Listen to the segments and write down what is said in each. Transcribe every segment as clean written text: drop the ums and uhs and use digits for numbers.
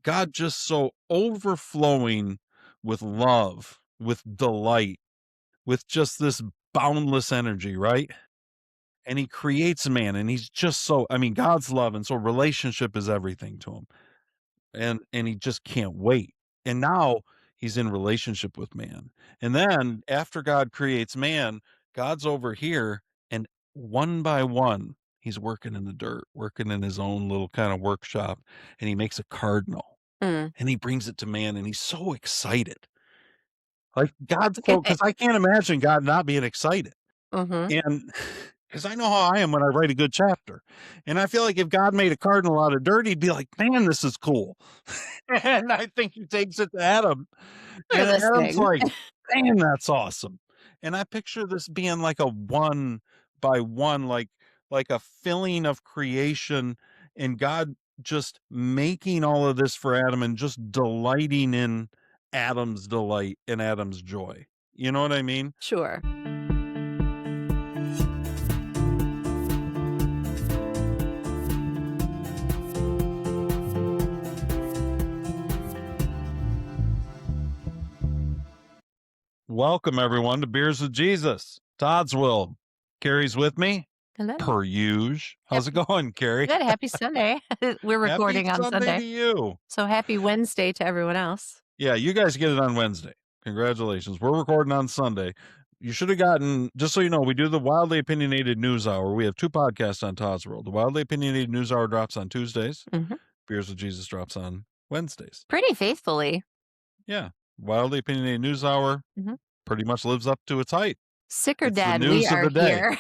God just so overflowing with love, with delight, with just this boundless energy, right? And he creates man, and he's just so, I mean, God's love, and so relationship is everything to him. And he just can't wait. And now he's in relationship with man. And then after God creates man, God's over here, and one by one, he's working in the dirt, working in his own little kind of workshop, and he makes a cardinal Mm. and he brings it to man, and he's so excited. Like God's so, Okay. because I can't imagine God not being excited. Mm-hmm. And because I know how I am when I write a good chapter. And I feel like if God made a cardinal out of dirt, he'd be like, man, this is cool. And I think he takes it to Adam. Look at And this Adam's thing. like, man, that's awesome. And I picture this being like a one by one, like a filling of creation, and God just making all of this for Adam and just delighting in Adam's delight and Adam's joy. You know what I mean? Sure. Welcome, everyone, to Beers with Jesus. Todd's Will. Carrie's with me, Hello. per usual. How's it going, Carrie? Good. Happy Sunday. We're Happy recording on Sunday Sunday. to you. So happy Wednesday to everyone else. Yeah, you guys get it on Wednesday. Congratulations. We're recording on Sunday. You should have gotten, just so you know, we do the Wildly Opinionated News Hour. We have two podcasts on Todd's World. The Wildly Opinionated News Hour drops on Tuesdays. Mm-hmm. Beers with Jesus drops on Wednesdays. Pretty faithfully. Yeah. Wildly Opinionated News Hour pretty much lives up to its height. Sick or It's the dead, we news of are the day. here.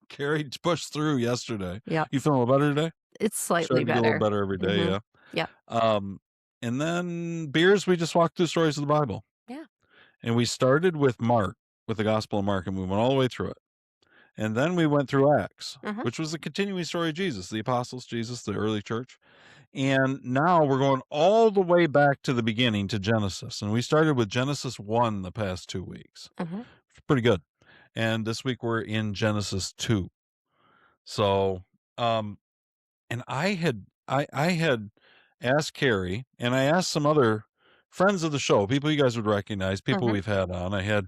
Carrie pushed through yesterday. Yep. You feeling a little better today? It's slightly Starting to get a little better. better every day, Mhm. yeah. Yep. And then beers, we just walked through stories of the Bible. Yeah. And we started with Mark, with the Gospel of Mark, and we went all the way through it. And then we went through Acts, which was the continuing story of Jesus, the apostles, Jesus, the early church. And now we're going all the way back to the beginning, to Genesis. And we started with Genesis 1 the past 2 weeks. It's pretty good. And this week we're in Genesis 2. So, and I had asked Carrie, and I asked some other friends of the show, people you guys would recognize, people we've had on. I had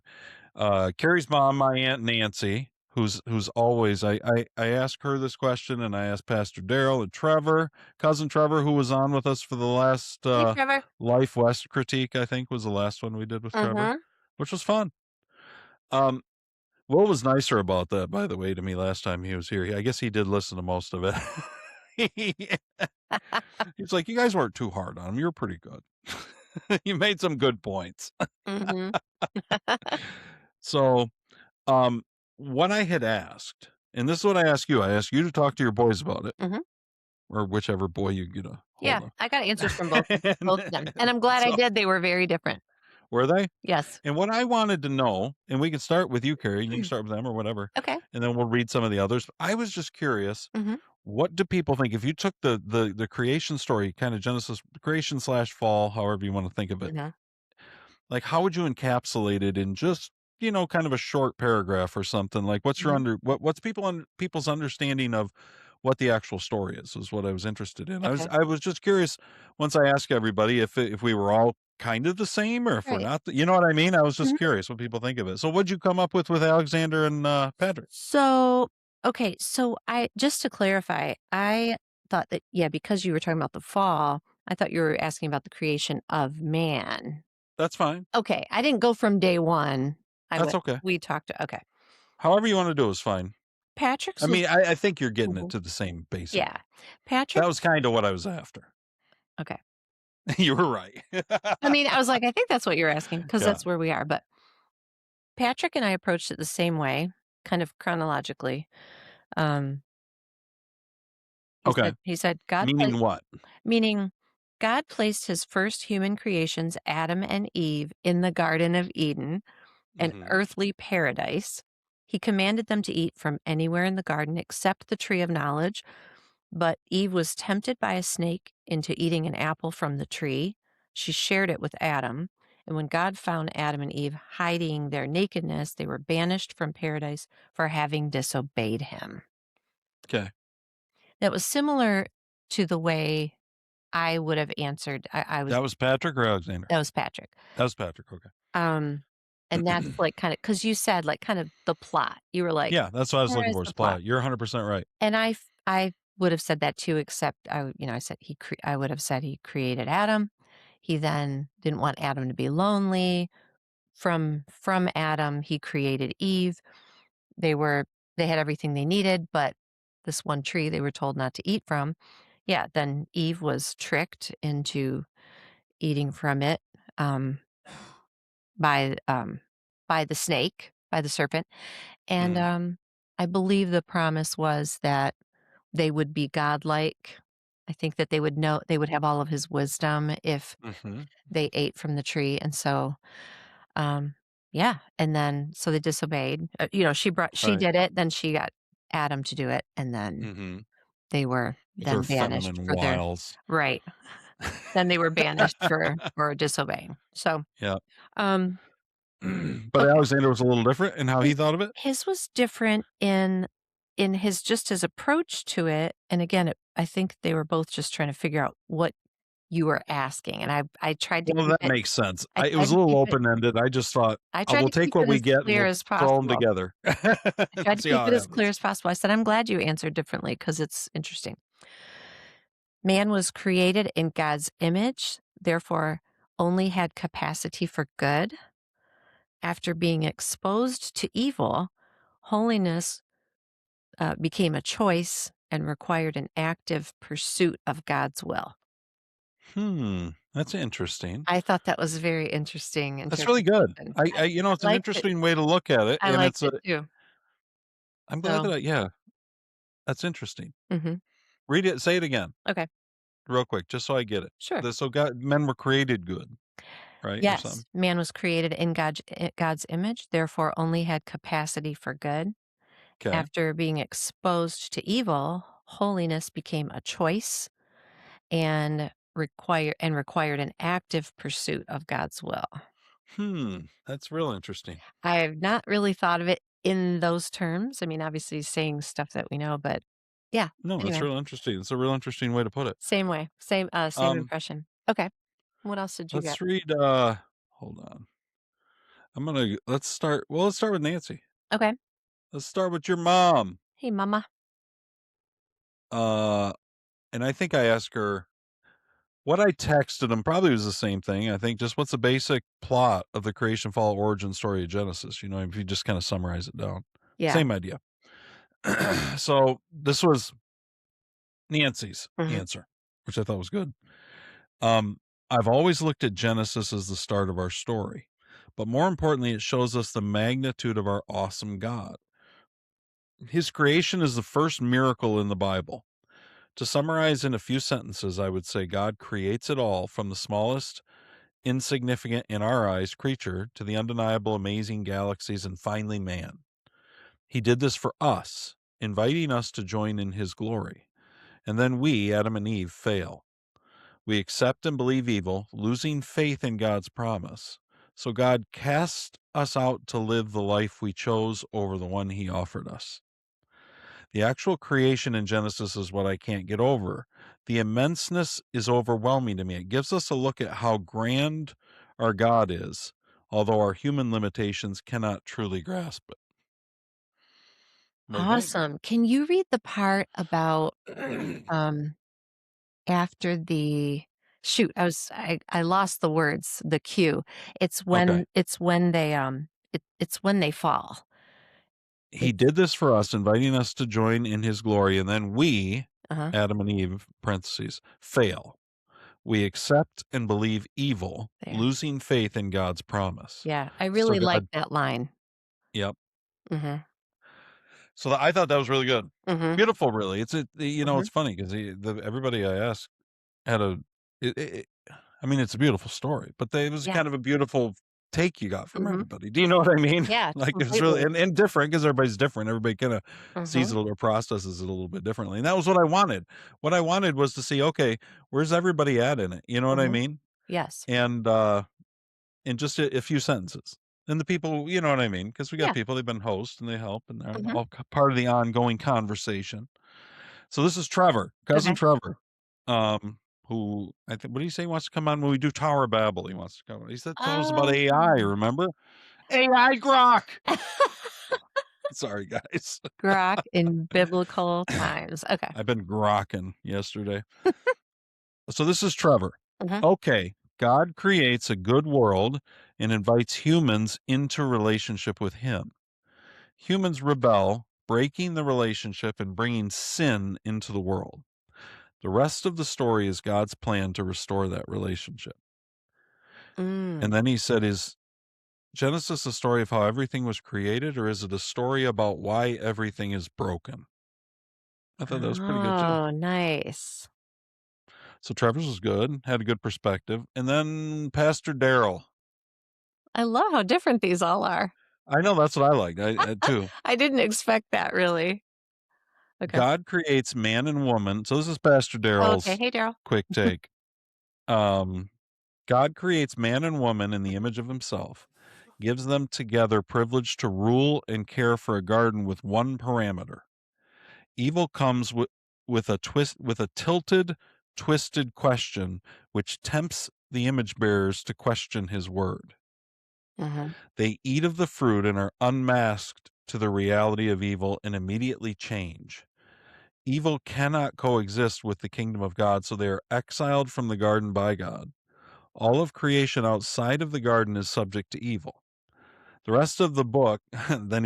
Carrie's mom, my Aunt Nancy, who's always, I asked her this question, and I asked Pastor Darrell and Trevor, cousin Trevor, who was on with us for the last Hey, Trevor. Life West critique, I think was the last one we did with Trevor, which was fun. What was nicer about that, by the way, to me last time he was here? I guess he did listen to most of it. He's like, you guys weren't too hard on him. You were pretty good. You made some good points. So, what I had asked, and this is what I asked you to talk to your boys about it, or whichever boy you get a hold of. I got answers from both of them. And I'm glad I did. They were very different. Were they? Yes. And what I wanted to know, and we can start with you, Carrie, you can start with them or whatever. Okay. And then we'll read some of the others. I was just curious, what do people think? If you took the creation story, kind of Genesis, creation / fall, however you want to think of it, like how would you encapsulate it in just, kind of a short paragraph or something? Like what's your what's people's understanding of what the actual story is what I was interested in. Okay. I was just curious, once I asked everybody if we were all kind of the same, or if we're not, you know what I mean? I was just curious what people think of it. So what'd you come up with Alexander and Patrick? So, okay. So just to clarify, I thought that, because you were talking about the fall, I thought you were asking about the creation of man. That's fine. Okay. I didn't go from day one. That's okay. We talked, okay. However you want to do is fine. Patrick's. I mean, I think you're getting it to the same basic. Yeah. Patrick. That was kind of what I was after. Okay. You were right. I mean, I was like, I think that's what you're asking, because that's where we are. But Patrick and I approached it the same way, kind of chronologically. He said God. Meaning what? Meaning God placed his first human creations, Adam and Eve, in the Garden of Eden, an earthly paradise. He commanded them to eat from anywhere in the garden except the tree of knowledge. But Eve was tempted by a snake into eating an apple from the tree. She shared it with Adam. And when God found Adam and Eve hiding their nakedness, they were banished from paradise for having disobeyed him. Okay. That was similar to the way I would have answered. I was That was Patrick or Alexander? That was Patrick. That was Patrick, okay. Um, and that's, like, kinda because you said, like, kind of the plot. You were like, Yeah, that's what I was "Where looking is for, the is plot?" plot. You're 100% right. And I would have said that too, except I said I would have said he created Adam. He then didn't want Adam to be lonely. From Adam, he created Eve. They were they had everything they needed, but this one tree they were told not to eat from. Yeah, then Eve was tricked into eating from it, um, by, um by the snake, by the serpent, and, Mhm, I believe the promise was that they would be godlike. I think that they would have all of his wisdom if mhm, they ate from the tree, and so, um, yeah, and then so they disobeyed. She right. did it, then she got Adam to do it, and then Mhm. they were With her then banished feminine for their wiles. right. Then they were banished for disobeying. So, Yeah. um, But okay. Alexander was a little different in how he His thought of it? his was different in his approach to it, and again, I think they were both just trying to figure out what you were asking, and I tried to Well, keep that it makes sense. I It tried was a to little keep it open-ended. I just thought, I tried we'll to take keep what it we as get and clear we'll as throw them possible. together I and tried to see keep how it it as clear happens. as possible. I said, "I'm glad you answered differently because it's interesting." Man was created in God's image, therefore only had capacity for good. After being exposed to evil, holiness became a choice and required an active pursuit of God's will. That's interesting. I thought that was a very interesting That's really good. interpretation. It's I an liked it. interesting way to look at it, I and liked it's it a too. I'm glad So, that yeah, that's interesting. mhm. Read it, say it again, Okay, real quick, just so I get it. sure. So God men were created good, right, or Yes, something? man was created in God's image, therefore only had capacity for good. 'Kay. After being exposed to evil, holiness became a choice and required an active pursuit of God's will. That's real interesting. I've not really thought of it in those terms. I mean, obviously saying stuff that we know, but yeah, No, that's anyway, real interesting. It's a real interesting way to put it. same way, same Um, impression. Okay. What else did you get? let's read, hold on. Let's start with Nancy. Okay. Let's start with your mom. Hey, mama. Uh, and I think I asked her what I texted him probably was the same thing. I think just what's the basic plot of the creation, fall, origin story of Genesis? If you just kind of summarize it down. Yeah. Same idea. So this was Nancy's Mhm. answer, which I thought was good. Um, I've always looked at Genesis as the start of our story, but more importantly, it shows us the magnitude of our awesome God. His creation is the first miracle in the Bible. To summarize in a few sentences, I would say God creates it all from the smallest, insignificant in our eyes creature to the undeniable, amazing galaxies and finally man. He did this for us, inviting us to join in his glory. And then we, Adam and Eve, fail. We accept and believe evil, losing faith in God's promise. So God cast us out to live the life we chose over the one he offered us. The actual creation in Genesis is what I can't get over. The immenseness is overwhelming to me. It gives us a look at how grand our God is, although our human limitations cannot truly grasp it. What do you Awesome. Can you read the part about, think? um, after the shoot, I lost the words, the cue. Okay. It's when they fall. He It's did this for us, inviting us to join in his glory, and then we, uh-huh, Adam and Eve, parentheses, fail. We accept and believe evil, there. losing faith in God's promise. Yeah, I So really like God, that line. yep. Mhm, I thought that was really good. mhm, Beautiful, really. mhm. It's funny because everybody I asked had I mean, it's a beautiful story, but it was Yeah, kind of a beautiful take you got from mhm. everybody. Do you know what I mean? Yeah, Like it was really completely. and different because everybody's different. Everybody kind of sees Mhm, it or processes it a little bit differently. And that was what I wanted. What I wanted was to see, okay, where's everybody at in it? You know what I mhm. mean? Yes. And in just a few sentences. And the people, you know what I mean? Because we got Yeah, people, they've been hosts and they help and they're mhm. all part of the ongoing conversation. So this is Trevor, cousin Okay, Trevor, um, who I think, what did he say he wants to come on when we do Tower of Babel? He wants to come. He said told us about AI. Oh. Remember AI grok? Sorry, guys. Grok in biblical times. Okay. I've been grokking yesterday. So this is Trevor. Mhm. Okay, God creates a good world and invites humans into relationship with Him. Humans rebel, breaking the relationship and bringing sin into the world. The rest of the story is God's plan to restore that relationship. Mm. And then he said, is Genesis a story of how everything was created, or is it a story about why everything is broken? I thought that was pretty good too. Oh, nice. So Trevor's was good, had a good perspective. And then Pastor Darrell. I love how different these all are. I know that's what I like. I too. I didn't expect that really. Okay. God creates man and woman. So this is Pastor Oh, okay. Darrell's Hey, Daryl. quick take. Um, God creates man and woman in the image of himself, gives them together privilege to rule and care for a garden with one parameter. Evil comes with a twist, with a tilted, twisted question, which tempts the image bearers to question his word. Mhm. They eat of the fruit and are unmasked to the reality of evil and immediately change. Evil cannot coexist with the kingdom of God, so they are exiled from the garden by God. All of creation outside of the garden is subject to evil. The rest of the book, then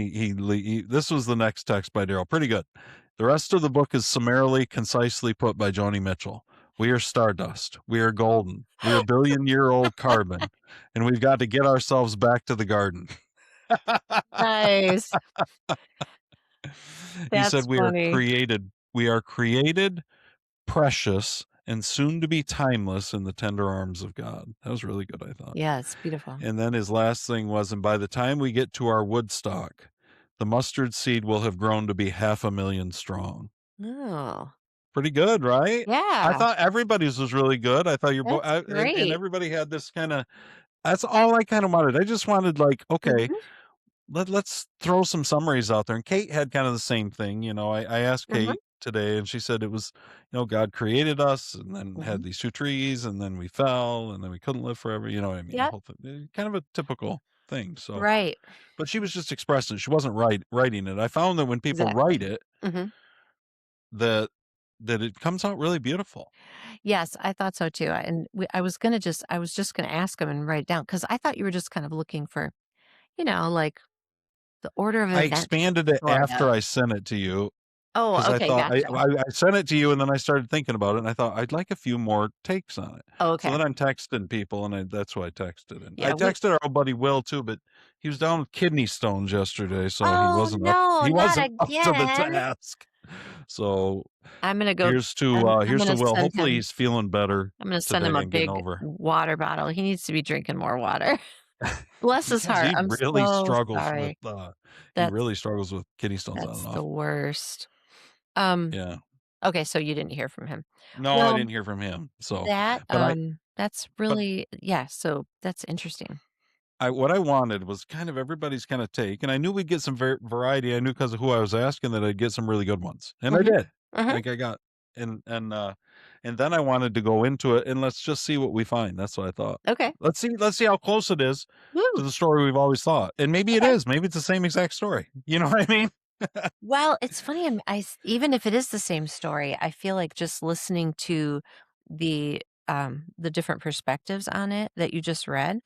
this was the next text by Darrell. Pretty good. The rest of the book is summarily, concisely put by Joni Mitchell. We are stardust. We are golden. We are billion-year-old carbon, and we've got to get ourselves back to the garden. Nice. He said, That's funny. We are created, precious, and soon to be timeless in the tender arms of God. That was really good, I thought. Yeah, it's beautiful. And then his last thing was, and by the time we get to our Woodstock, the mustard seed will have grown to be 500,000 strong. Oh, Pretty good, right? I yeah. thought everybody's was really good. I thought your book, That's and great. everybody had this kind of. That's all I kind of wanted. I just wanted like, okay, Mhm, let's throw some summaries out there. And Kate had kind of the same thing. I asked mhm, Kate today, and she said it was, God created us, and then mhm. had these two trees, and then we fell, and then we couldn't live forever. You know what I mean? The Yep, whole thing, kind of a typical thing. So, right. but she was just expressing it. She wasn't writing it. I found that when people Exactly. write it, Mhm. that that it comes out really beautiful. Yes, I thought so too. I was just gonna ask him and write it down because I thought you were just kind of looking for, like the order of I events, expanded it sort after of. I sent it to you. Oh, 'Cause I okay, thought gotcha. I sent it to you, and then I started thinking about it, and I thought, "I'd like a few more takes on it." Oh, So okay. then I'm texting people, and that's why I texted, and I Yeah, we texted our old buddy Will too, but he was down with kidney stones yesterday, so Oh, no, he not wasn't up to the again. task. So, I'm gonna go I'm here's to gonna Will. send Hopefully, him he's feeling better I'm gonna send him today a and getting big over. water bottle. He needs to be drinking more water. Bless He his does, heart. I'm so sorry. he That's really struggles with kidney stones on and that's the off. worst. Um, Yeah. okay, so you didn't hear from him. No, I Well, didn't hear from him, so that, but I that's but really yeah, so that's interesting. what I wanted was kind of everybody's kind of take, and I knew we'd get some variety. I knew because of who I was asking that I'd get some really good ones, and I Mhm, did. mhm, Like I got, and then I wanted to go into it and let's just see what we find. That's what I thought. okay. Let's see how close it is to Woo, the story we've always thought, and maybe it okay. is. Maybe it's the same exact story. You know what I mean? Well, it's funny, even if it is the same story, I feel like just listening to the different perspectives on it that you just read,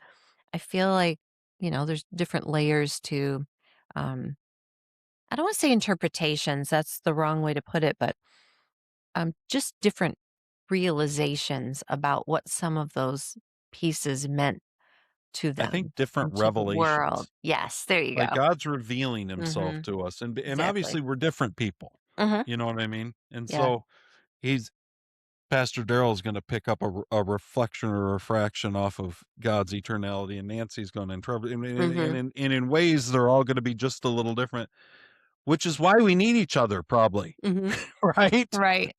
I feel like, there's different layers to, um, I don't wanna say interpretations, that's the wrong way to put it, but, just different realizations about what some of those pieces meant to I think them different and to the world. revelations. Yes, there you Like go. God's revealing Himself Mhm, to us, and exactly. obviously we're different people. Mhm, You know what I mean? And yeah. so he's Pastor Darrell is going to pick up a reflection or refraction off of God's eternality, and Nancy's going to interpret, Mhm, and in ways they're all going to be just a little different, which is why we need each other, probably, mhm. right? Right.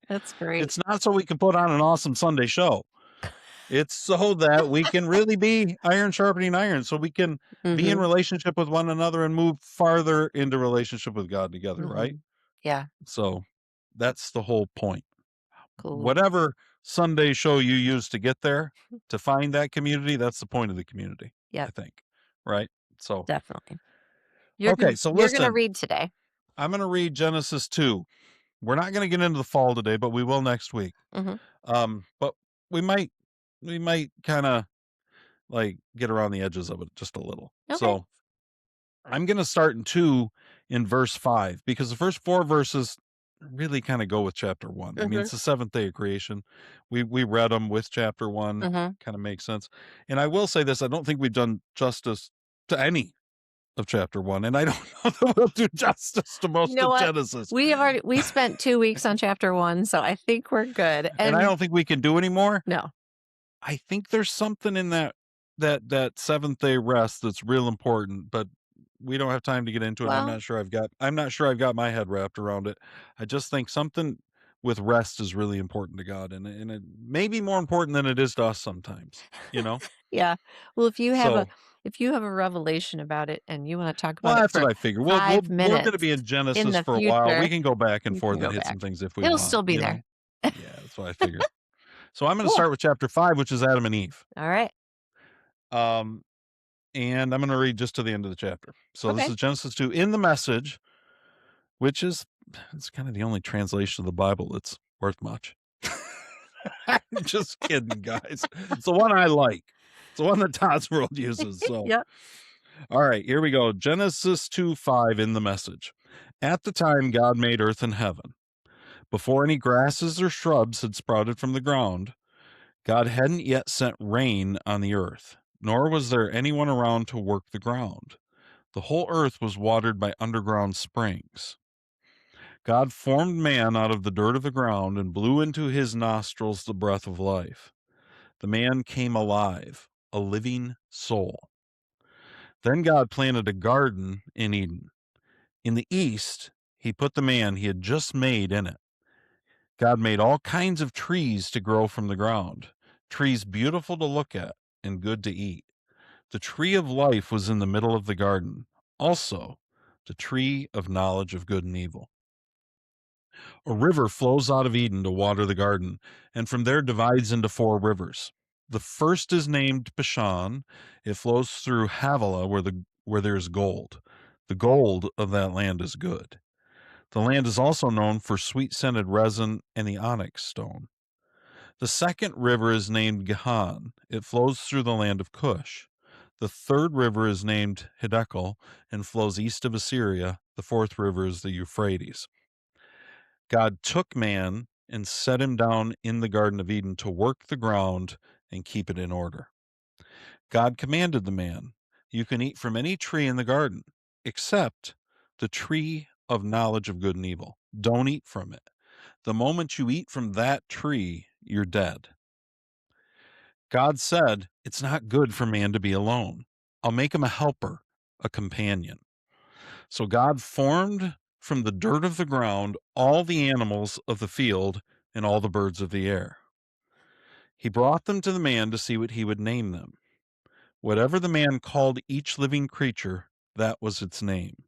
That's great. It's not so we can put on an awesome Sunday show. It's so that we can really be iron sharpening iron, so we can be in Mhm, relationship with one another and move farther into relationship with God together, right? mhm. Yeah, So that's the whole point. cool. Whatever Sunday show you use to get there, to find that community, that's the point of the community, I Yep, think, right? So, definitely. okay, so You're gonna listen, read today. I'm gonna read Genesis 2. We're not gonna get into the fall today, but we will next week. Mhm. But we might kinda, like, get around the edges of it just a little. Okay. So, I'm gonna start in 2 in verse 5 because the first 4 verses really kinda go with chapter 1. I mean, Mhm. it's the 7th day of creation. We read them with chapter 1, Mhm. kinda makes sense. And I will say this, I don't think we've done justice to any of chapter 1, and I don't know that we'll do justice to You most know of what? Genesis. We spent 2 weeks on chapter 1, so I think we're good, And I and don't think we can do any more. no. I think there's something in that 7th day rest that's real important, but we don't have time to get into it. Well, I'm not sure I've got my head wrapped around it. I just think something with rest is really important to God, and it may be more important than it is to us sometimes, you know? yeah. Well, So, if you have a revelation about it and you wanna talk well, about it that's what for I figure. 5 We're gonna minutes be in in Genesis the for a while. We future, can go back and you can forth go and hit back. some things if we It'll want, still be there. Yeah, that's what I figured. So I'm gonna Cool. start with chapter 5, which is Adam and Eve. Alright. Um, and I'm gonna read just to the end of the chapter. So this Okay. is Genesis 2 in the Message, which is it's kind of the only translation of the Bible that's worth much. I'm just kidding, guys. It's the one I like. It's the one that Todd's World uses. So, Yep. all right, here we go. Genesis 2:5 in the Message. At the time God made earth and heaven, before any grasses or shrubs had sprouted from the ground, God hadn't yet sent rain on the earth, nor was there anyone around to work the ground. The whole earth was watered by underground springs. God formed man out of the dirt of the ground and blew into his nostrils the breath of life. The man came alive, a living soul. Then God planted a garden in Eden. In the east, he put the man he had just made in it. God made all kinds of trees to grow from the ground, trees beautiful to look at and good to eat. The tree of life was in the middle of the garden, also the tree of knowledge of good and evil. A river flows out of Eden to water the garden, and from there divides into 4 rivers. The first is named Bashan. It flows through Havilah, where there is gold. The gold of that land is good. The land is also known for sweet-scented resin and the onyx stone. The second river is named Gihon. It flows through the land of Cush. The third river is named Hiddekel and flows east of Assyria. The fourth river is the Euphrates. God took man and set him down in the Garden of Eden to work the ground and keep it in order. God commanded the man, "You can eat from any tree in the garden, except the tree of knowledge of good and evil. Don't eat from it. The moment you eat from that tree, you're dead." God said, "It's not good for man to be alone. I'll make him a helper, a companion." So God formed from the dirt of the ground all the animals of the field and all the birds of the air. He brought them to the man to see what he would name them. Whatever the man called each living creature, that was its name.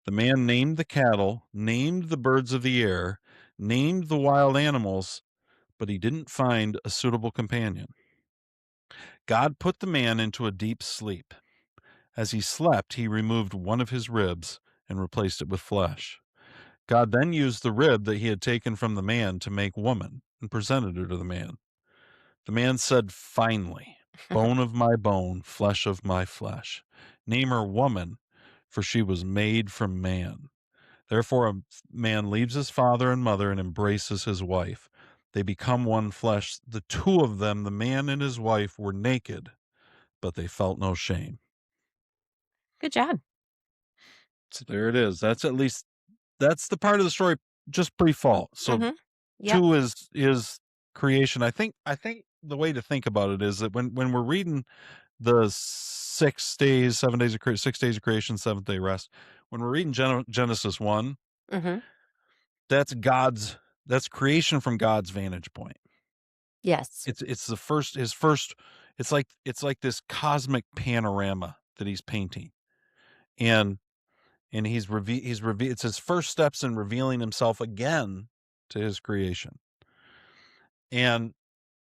The man named the cattle, named the birds of the air, named the wild animals, but he didn't find a suitable companion. God put the man into a deep sleep. As he slept, he removed one of his ribs and replaced it with flesh. God then used the rib that he had taken from the man to make woman and presented her to the man. The man said, "Finally, bone of my bone, flesh of my flesh. Name her woman, for she was made from man." Therefore, a man leaves his father and mother and embraces his wife. They become one flesh. The two of them, the man and his wife, were naked, but they felt no shame. Good job. So there it is. That's the part of the story just pre-fall. So Mhm. Yep. 2 is creation. I think the way to think about it is that when we're reading the 6 days, 7 days of 6 days of creation, 7th day rest, when we're reading Genesis 1, Mhm. that's God's that's creation from God's vantage point. Yes. It's the first his first it's like this cosmic panorama that he's painting. And it's his first steps in revealing himself again to his creation. and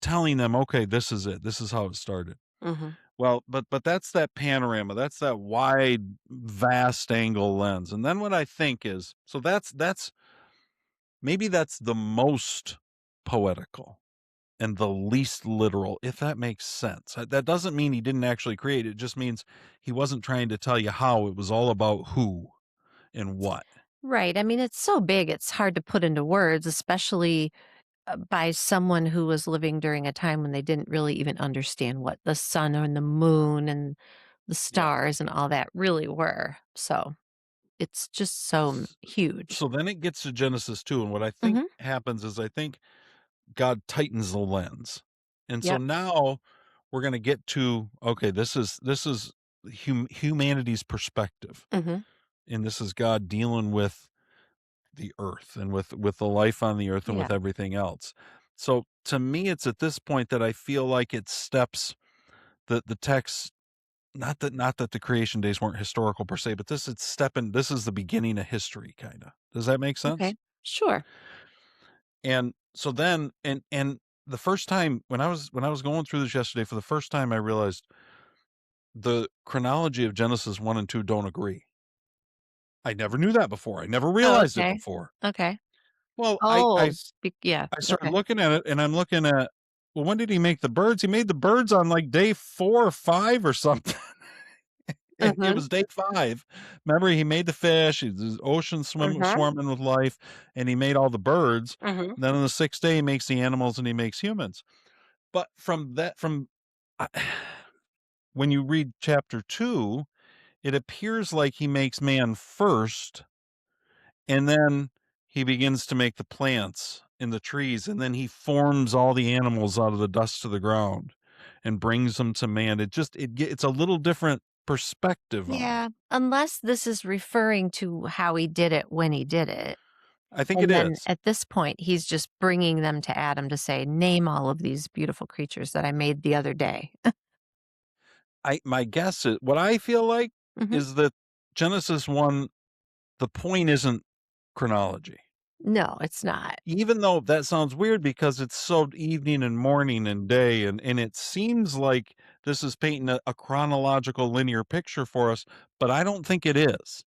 telling them, okay, this is it. This is how it started. Mhm. Well, but that's that panorama. That's that wide, vast angle lens. And then what I think is, so that's maybe that's the most poetical and the least literal, if that makes sense. That doesn't mean he didn't actually create it. It just means he wasn't trying to tell you how. It was all about who and what. Right, I mean, it's so big, it's hard to put into words, especially, by someone who was living during a time when they didn't really even understand what the sun and the moon and the Yeah. stars and all that really were, so it's just so huge. So then it gets to Genesis 2, and what I think Mhm. happens is I think God tightens the lens. And so Yep. now we're going to get to, okay, this is humanity's perspective. Mhm. And this is God dealing with the earth and with the life on the earth and with Yeah. everything else. So to me it's at this point that I feel like it steps the text, not that the creation days weren't historical per se, but this is the beginning of history kind of. Does that make sense? Okay. Sure. And so then and the first time when I was going through this yesterday for the first time I realized the chronology of Genesis 1 and 2 don't agree. I never knew that before. I never Oh, realized it okay. before. Okay. Well, Oh, yeah, I started okay. looking at it and I'm looking at, well, when did he make the birds? He made the birds on like day 4 or 5 or something. It Mhm. was day 5. Remember, he made the fish, the ocean Mhm. swarming with life, and he made all the birds. Mhm. Then on the 6th day, he makes the animals and he makes humans. But from I when you read chapter 2, it appears like he makes man first, and then he begins to make the plants and the trees, and then he forms all the animals out of the dust of the ground and brings them to man. It's a little different perspective on it. Yeah, unless this is referring to how he did it when he did it. I think it And then is. at this point, he's just bringing them to Adam to say, "Name all of these beautiful creatures that I made the other day." I my guess is what I feel like Mhm. is that Genesis 1, the point isn't chronology. No, it's not. Even though that sounds weird because it's so evening and morning and day, and it seems like this is painting a chronological linear picture for us, but I don't think it is.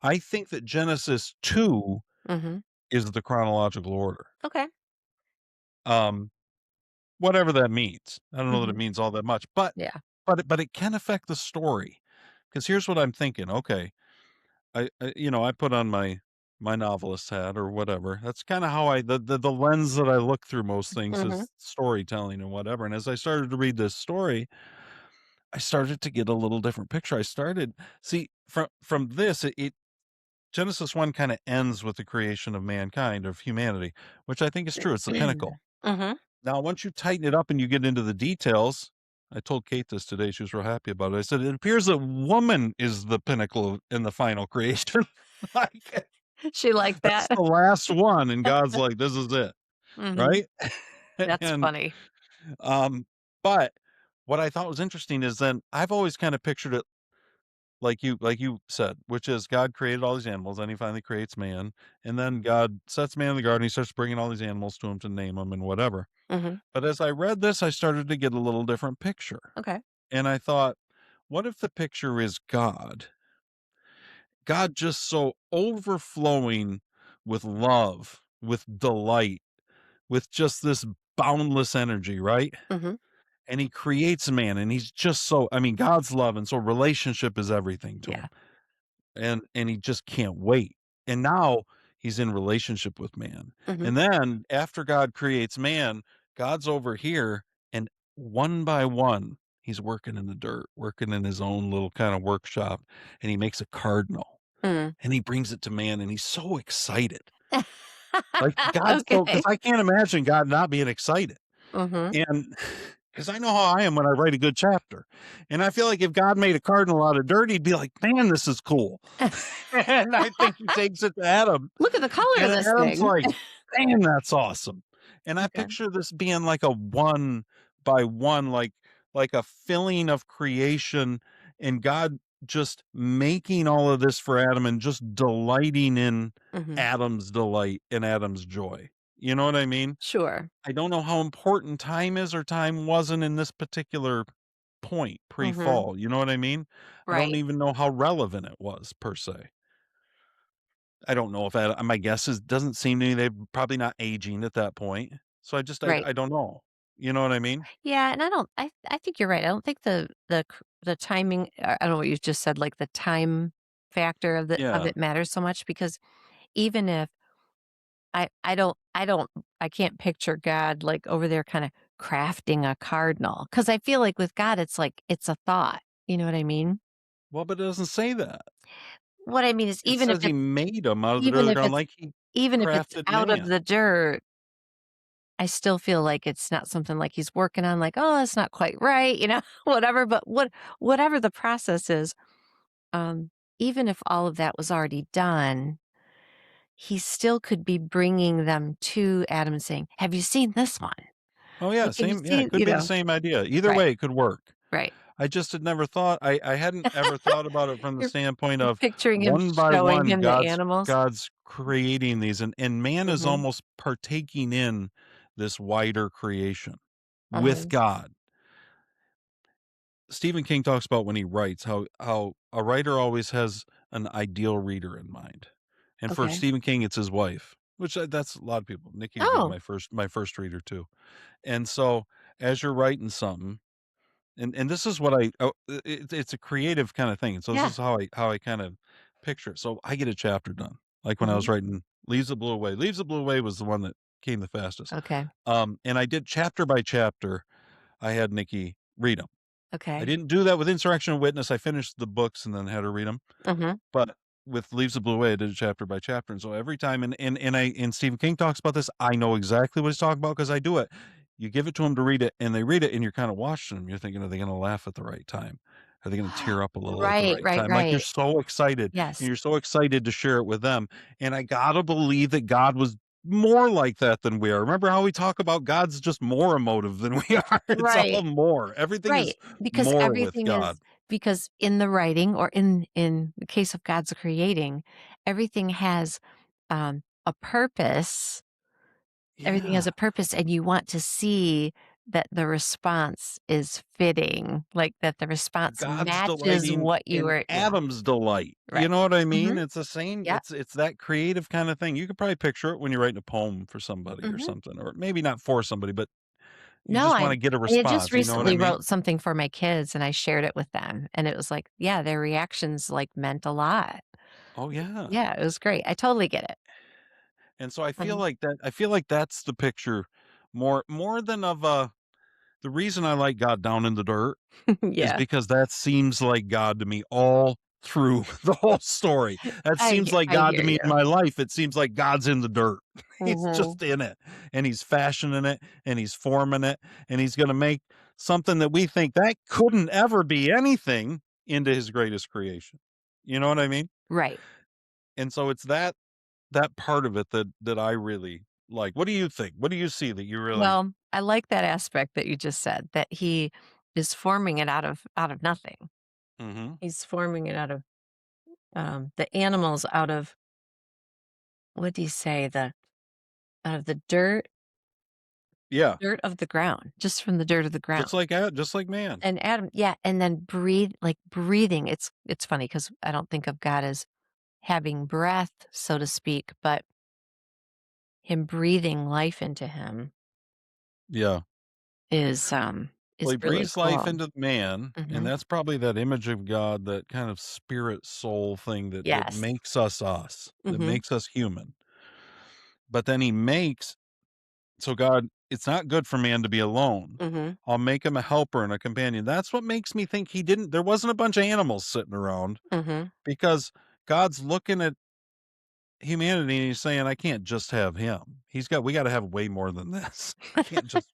I think that Genesis 2 Mhm. is the chronological order. Okay. Um, whatever that means. I don't know that it Mhm. means all that much, but Yeah. it can affect the story. Because here's what I'm thinking. Okay, I put on my novelist hat or whatever. That's kind of how the lens that I look through most things Mhm. is storytelling and whatever. And as I started to read this story, I started to get a little different picture. I started see from this it Genesis 1 kind of ends with the creation of mankind, of humanity, which I think is true. It's the pinnacle. Mhm. Now, once you tighten it up and you get into the details, I told Kate this today. She was real happy about it. I said, it appears that woman is the pinnacle in the final creation. Like, She liked that's that? the last one. And God's like, this is it. Mhm. Right. That's and, funny. um, but what I thought was interesting is then I've always kind of pictured it like you said, which is God created all these animals, then he finally creates man, and then God sets man in the garden, he starts bringing all these animals to him to name them and whatever. Mhm. But as I read this, I started to get a little different picture. Okay. And I thought, what if the picture is God? God just so overflowing with love, with delight, with just this boundless energy, right? Mhm. And he creates man and he's just so, I mean, God's love. And so relationship is everything to him. Yeah. And he just can't wait. And now he's in relationship with man. Mhm. And then after God creates man, God's over here and one by one, he's working in the dirt, working in his own little kind of workshop, and he makes a cardinal Mm. and he brings it to man and he's so excited. Like God's so because Okay. I can't imagine God not being excited. Mhm. And because I know how I am when I write a good chapter. And I feel like if God made a cardinal out of dirt, he'd be like, man, this is cool. And I think he takes it to Adam, Look at the color of and this Adam's thing. like, "Man, that's awesome." And I Okay. picture this being like a one by one, like a filling of creation, and God just making all of this for Adam and just delighting in Mhm. Adam's delight and Adam's joy. You know what I mean? Sure. I don't know how important time is or time wasn't in this particular point Mhm. pre-fall, you know what I mean? I don't Right. even know how relevant it was per se. I don't know if that my guess is doesn't seem to me they're probably not aging at that point. So I just Right. I don't know. You know what I mean? Yeah, and I think you're right. I don't think the timing I don't know what you just said, like, the time factor of Yeah. it matters so much because even if I can't picture God, like, over there kinda crafting a cardinal because I feel like with God, it's like it's a thought, you know what I mean? Well, but it doesn't say that. What I mean is It says he made them out of the dirt of the ground like he even if it's crafted out of man. the dirt, I still feel like it's not something like he's working on, like, "Oh, it's not quite right," whatever, but whatever the process is, um, even if all of that was already done, he still could be bringing them to Adam and saying, "Have you seen this one? Oh, yeah, Like, have you same yeah, it seen" could be the same idea. Either Right, way, it could work. right. I just had never thought I hadn't ever thought about it from the You're standpoint you're of picturing him one by showing one, him the animals? God's creating these, and man is Mhm, almost partaking in this wider creation with uh-huh, God. Stephen King talks about when he writes how a writer always has an ideal reader in mind. And for okay. Stephen King, it's his wife, which that's a lot of people. Nikki would be Oh, my first reader too. And so as you're writing something, and this is what it's a creative kind of thing. And so this yeah, is how I kind of picture it. So I get a chapter done. Like when I was mhm, writing Leaves That Blew Away. Leaves That Blew Away was the one that came the fastest. okay, And I did chapter by chapter. I had Nikki read them. I okay, didn't do that with Insurrection and Witness. I finished the books and then had her read them. mhm, But with Leaves That Blew Away, I did it chapter by chapter, and so every time and Stephen King talks about this, I know exactly what he's talking about because I do it. You give it to them to read it, and they read it, and you're kinda watching them. You're thinking, "Are they gonna laugh at the right time? Are they gonna tear up a little at the right, right right, time?" Like, you're right, so excited, and yes, you're so excited to share it with them, and I gotta believe that God was more like that than we are. Remember how we talk about God's just more emotive than we are? It's all right. more. Everything is Right, because more with everything God. is because in the writing or in the case of God's creating, everything has, a purpose. Everything has Yeah. a purpose, and you want to see that the response is fitting, like, that the response God's matches delighting what you in were yeah, Adam's delight. right. You know what I mean? Mhm, It's the same yep, it's that creative kind of thing. You could probably picture it when you're writing a poem for somebody or mhm. something, or maybe not for somebody, but you No, just wanna get a I just response, you know what I recently mean? wrote something for my kids, and I shared it with them, and it was like, yeah, their reactions, like, meant a lot. Oh, yeah. Yeah, it was great. I totally get it. And so Um, I feel like that's the picture more than of a the reason I like God down in the dirt is yeah. because that seems like God to me all through the whole story. That seems like I God to hear me in you. my life. It seems like God's in the dirt. He's Mhm. just in it, and he's fashioning it, and he's forming it, and he's gonna make something that we think that couldn't ever be anything into his greatest creation. You know what I mean? Right. And so it's that part of it that I really like. What do you think? What do you see that you really Well, I like that aspect that you just said, that he is forming it out of nothing. Mhm. He's forming it out of, the animals out of what do you say? Out of the Yeah. dirt of the ground, just from the dirt of the ground. Just like man. And Adam yeah, and then breathing. It's funny because I don't think of God as having breath, so to speak, but him breathing life into him Yeah. is Well, he really breathes life cool. into man, and Mhm. that's probably that image of God, that kind of spirit soul thing that Yes. makes us, that Mhm. makes us human. But then he makes so God, it's not good for man to be alone. Mhm. I'll make him a helper and a companion. That's what makes me think there wasn't a bunch of animals sitting around Mhm. because God's looking at humanity and he's saying, I can't just have him. We got to have way more than this. I can't just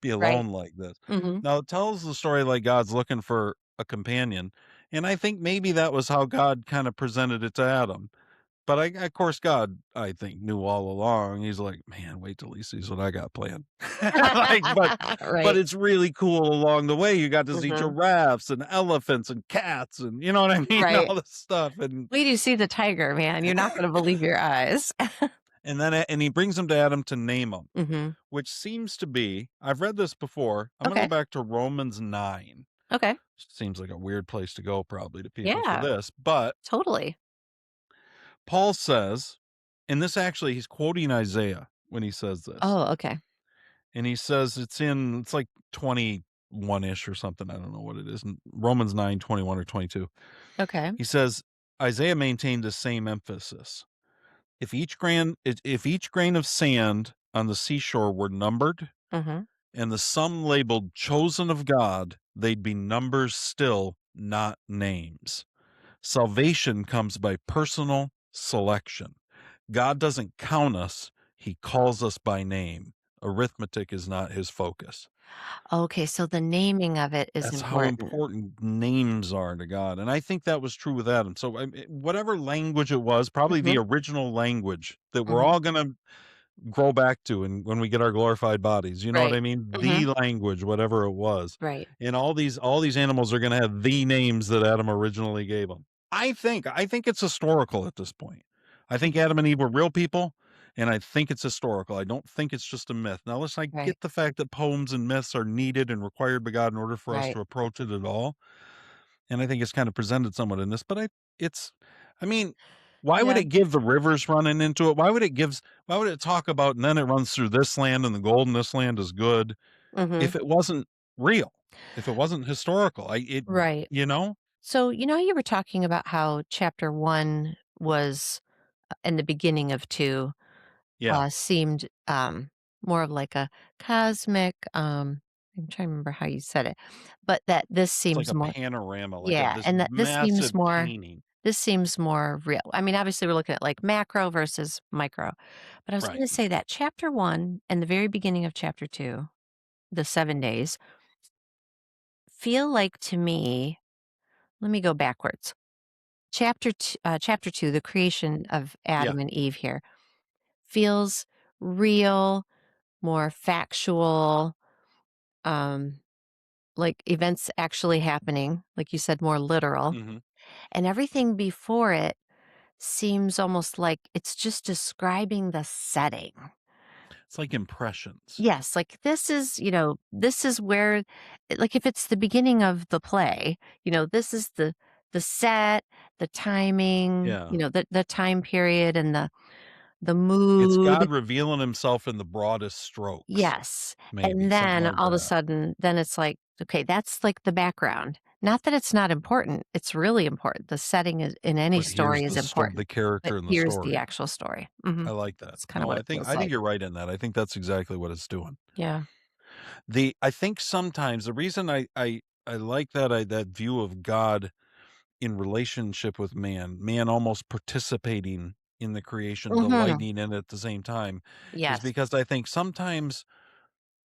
be Right. alone like this. Mhm. Now it tells the story like God's looking for a companion, and I think maybe that was how God kind of presented it to Adam. But of course, God, I think, knew all along. He's like, man, wait till he sees what I got planned. like, but Right. it's really cool along the way. You got to see Mhm. giraffes and elephants and cats, and you know what I mean, Right. all this stuff. And Wait till you see the tiger, man, you're not gonna believe your eyes. and he brings them to Adam to name them, Mhm. which seems to be, I've read this before. I'm gonna go Okay. back to Romans 9. Okay. Seems like a weird place to go probably to people for Yeah, this, but totally. Paul says, and this actually he's quoting Isaiah when he says this. Oh, okay. And he says it's like 21-ish or something. I don't know what it is. Romans 9:21 or 22. Okay. He says Isaiah maintained the same emphasis. If each grain of sand on the seashore were numbered Mhm. and the sum labeled chosen of God, they'd be numbers still, not names. Salvation comes by personal selection. God doesn't count us, he calls us by name. Arithmetic is not his focus. Okay, so the naming of it is That's how important. important names are to God, and I think that was true with Adam. So, whatever language it was, probably the Mhm. original language that we're Mhm. all gonna grow back to and when we get our glorified bodies, you know what Right. I mean? Mhm. The language, whatever it was. Right. And all these animals are gonna have the names that Adam originally gave them. I think it's historical at this point. I think Mhm. Adam and Eve were real people, and I think it's historical. I don't think it's just a myth. Now, listen, I Right. get the fact that poems and myths are needed and required by God in order for us Right. to approach it at all, and I think it's kind of presented somewhat in this, but it's I mean, why would Yeah. it give the rivers running into it? Why would it talk about and then it runs through this land and the gold in this land is good Mhm. if it wasn't real, if it wasn't historical? I it Right. you know? So, you were talking about how chapter 1 was and the beginning of 2, Yeah. seemed, more of like a cosmic, I'm trying to remember how you said it, but that this It's like seems a more. panorama, like a Yeah, this and that massive painting. this seems more real. I mean, obviously, we're looking at, like, macro versus micro, but I was Right. gonna say that chapter 1 and the very beginning of chapter 2, the 7 days, feel like to me. Let me go backwards. Chapter 2, the creation of Yeah. Adam and Eve here, feels real, more factual, um, like events actually happening, like you said, more literal, Mhm. and everything before it seems almost like it's just describing the setting. It's like impressions. Yes, like this is where like if it's the beginning of the play, this is the set, the timing, Yeah. the time period and the It's mood. God revealing himself in the broadest strokes, Yes. maybe, And something then like all of a that. sudden, then it's like, okay, that's like the background. Not that it's not important. It's really important. The setting is in any But here's story is the important. But character in the here's the story. actual story. Mhm. I like that. It's kind of No, what I it think feels I think like. you're right in that. I think that's exactly what it's doing. Yeah. I think sometimes the reason I like that view of God in relationship with man almost participating in the creation, Mhm. delighting in it at the same time, is Yes. because I think sometimes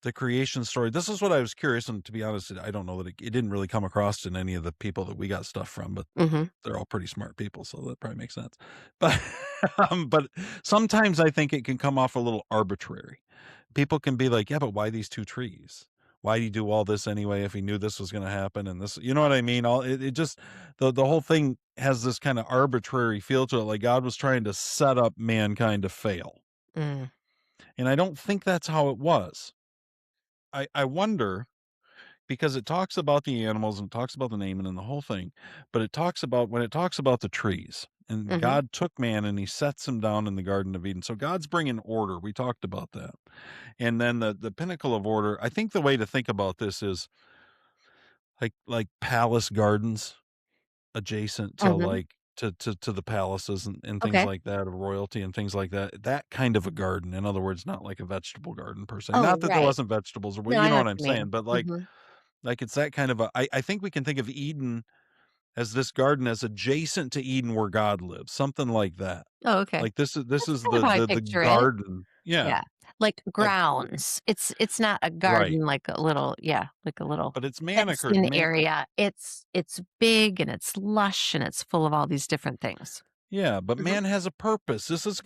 the creation story. This is what I was curious, and to be honest, I don't know that it didn't really come across in any of the people that we got stuff from, but Mhm. they're all pretty smart people, so that probably makes sense. But but sometimes I think it can come off a little arbitrary. People can be like, "Yeah, but why these 2 trees? Why do you do all this anyway if he knew this was gonna happen and this," you know what I mean? All it just the whole thing has this kinda arbitrary feel to it, like God was trying to set up mankind to fail, Mm. and I don't think that's how it was. I wonder because it talks about the animals and talks about the naming and the whole thing, but it talks about the trees, and Mhm. God took man and he sets him down in the Garden of Eden. So God's bringing order. We talked about that. And then the pinnacle of order, I think the way to think about this is like palace gardens adjacent to Mhm. like to the palaces and things Okay. like that of royalty and things like that. That kind of a garden. In other words, not like a vegetable garden per se. Oh, Not that there right. wasn't vegetables or No, you I know know what what I'm you mean. saying, but Mhm. like it's that kind of I think we can think of Eden as this garden as adjacent to Eden where God lives, something like that. Oh, okay. Like this That's is kind of how I the picture it. garden. Yeah. Yeah. Like Like grounds. It's not a right. garden like a little yeah, like a little But it's manicured. fenced-in area. It's big and it's lush and it's full of all these different things. Yeah, but Mhm. man has a purpose. This is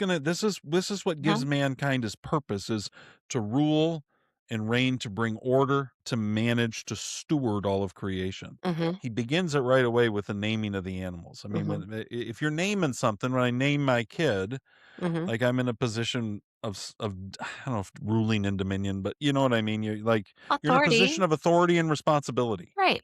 what Uh-huh. gives mankind his purpose is to rule and reign to bring order, to manage, to steward all of creation. Mhm. He begins it right away with the naming of the animals. I mean, Mhm. if you're naming something, when I name my kid, Mhm. like I'm in a position of I don't know if ruling and dominion, but you know what I mean. You're in a Authority. position of authority and responsibility Right.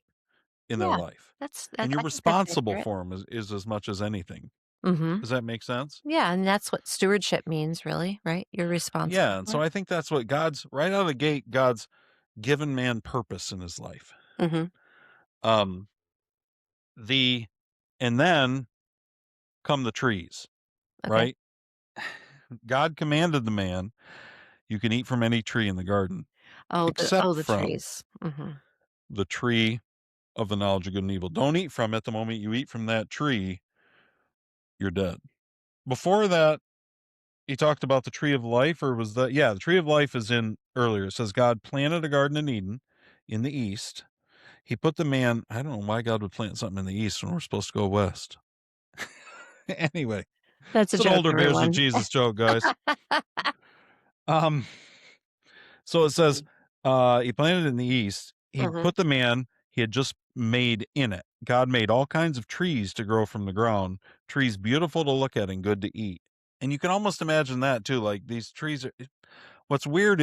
in their Yeah. life, That and you're I think that's responsible accurate. for them is as much as anything. Mhm. Does that make sense? Yeah, and that's what stewardship means really, right? You're responsible Yeah, and for so it. I think that's what God's right out of the gate. God's given man purpose in his life. Mhm. Um, the and then come the trees, Okay. right? God commanded the man, "You can eat from any tree in the garden, except The from trees. Mhm. the tree of the knowledge of good and evil. Don't eat from it. The moment you eat from that tree, you're dead." Before that, he talked about the tree of life, or was that, yeah, the tree of life is in earlier. It says God planted a garden in Eden in the east. He put the man, I don't know why God would plant something in the east when we're supposed to go west. Anyway, That's a it's an joke, older Bears with everyone. Jesus joke, guys. Um, so it says, he planted in the east. He Mhm. put the man he had just made in it. God made all kinds of trees to grow from the ground, trees beautiful to look at and good to eat. And you can almost imagine that too. Like these trees are, what's weird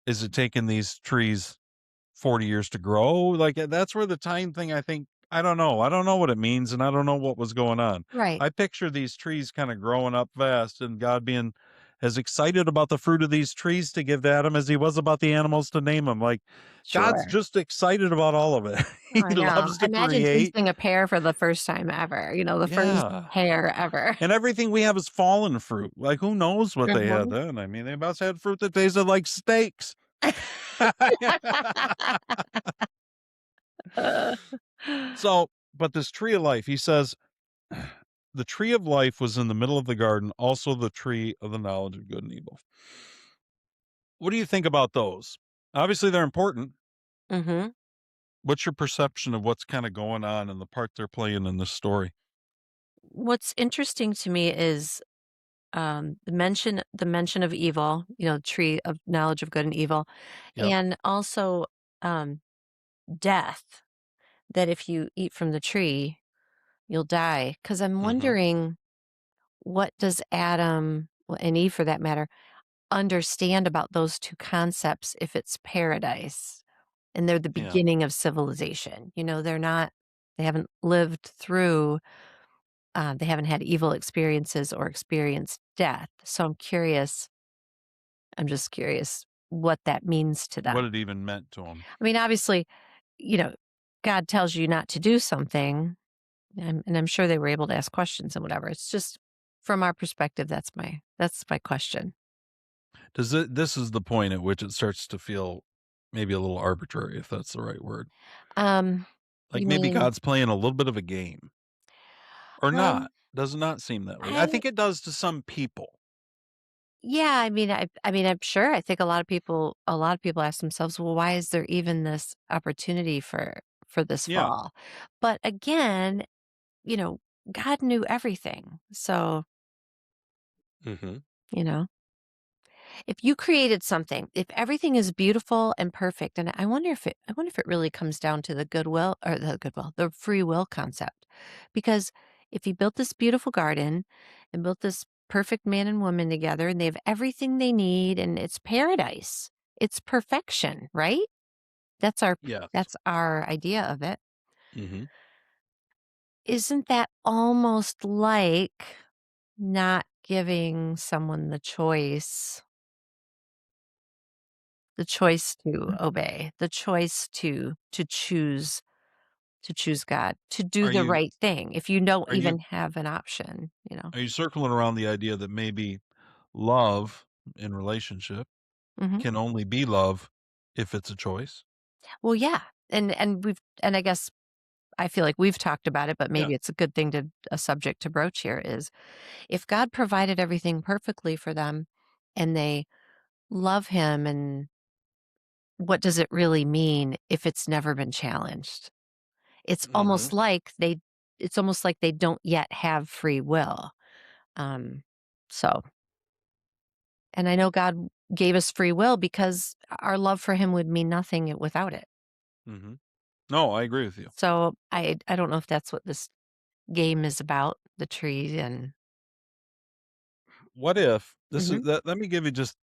is it taking these trees 40 years to grow? Like that's where the time thing, I think, I don't know. I don't know what it means and I don't know what was going on. Right. I picture these trees kind of growing up fast and God being as excited about the fruit of these trees to give to Adam as he was about the animals to name them. Like God's Sure. just excited about all of it. He I know. loves to Imagine create. tasting a pear for the first time ever, the first Yeah. pear ever. And everything we have is fallen fruit. Like who knows what they had Mhm. then? I mean, they must have had fruit that tasted like steaks. Uh, So, but this tree of life, he says, the tree of life was in the middle of the garden, also the tree of the knowledge of good and evil. What do you think about those? Obviously, they're important. Mhm. What's your perception of what's kind of going on and the part they're playing in this story? What's interesting to me is, the mention of evil, tree of knowledge of good and evil, Yep. and also, um, death, that if you eat from the tree, you'll die. Because 'cause I'm Hmm. wondering, what does Adam, well, and Eve for that matter, understand about those 2 concepts if it's paradise and they're the Yeah. beginning of civilization? They haven't lived through, they haven't had evil experiences or experienced death. So I'm just curious what that means to them. What it even meant to him. I mean, obviously, you know, God tells you not to do something, and I'm sure they were able to ask questions and whatever. It's just from our perspective, that's my question. This is the point at which it starts to feel maybe a little arbitrary, if that's the right word. Like You maybe mean, God's playing a little bit of a game or not. um, Does it not seem that way? I I think it does to some people. yeah, I mean, I'm sure. I think a lot of people ask themselves, well, why is there even this opportunity for this Yeah. fall? But again, you know, God knew everything. So, Hmm. you know, if you created something, if everything is beautiful and perfect, and I wonder if it really comes down to the free will concept. Because if he built this beautiful garden and built this perfect man and woman together and they have everything they need and it's paradise. It's perfection, right? That's our Yes. that's our idea of it. Hmm. Isn't that almost like not giving someone the choice to obey, the choice to choose God, to do Are the you right thing if you don't are you even have an option? are you circling around the idea that maybe love in relationship Mhm. can only be love if it's a choice? Well, yeah, and I guess I feel like we've talked about it, but Yeah. maybe it's a good thing to a subject to broach here is if God provided everything perfectly for them and they love him, and what does it really mean if it's never been challenged? It's Hmm. almost like they don't yet have free will. Um, so, and I know God gave us free will because our love for him would mean nothing without it. Mhm. No, I agree with you. So I don't know if that's what this game is about, the tree and What if this is Mhm. let me give you just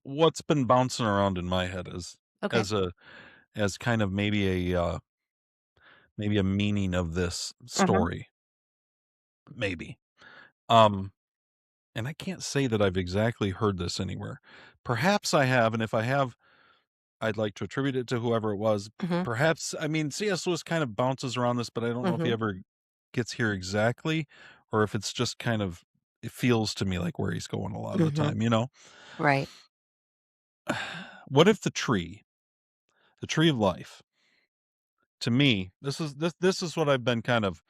what's been bouncing around in my head Okay. as a as kind of maybe a meaning of this Mhm. story, maybe. Um, and I can't say that I've exactly heard this anywhere. Perhaps I have, and if I have, I'd like to attribute it to whoever it was. Mhm. Perhaps, I mean, C.S. Lewis kind of bounces around this, but I don't know if he Mhm. ever gets here exactly, or if it's just kind of it feels to me like where he's going a lot of the Mhm. time, you know? Right. What if the tree of life, to me, this is what I've been kind of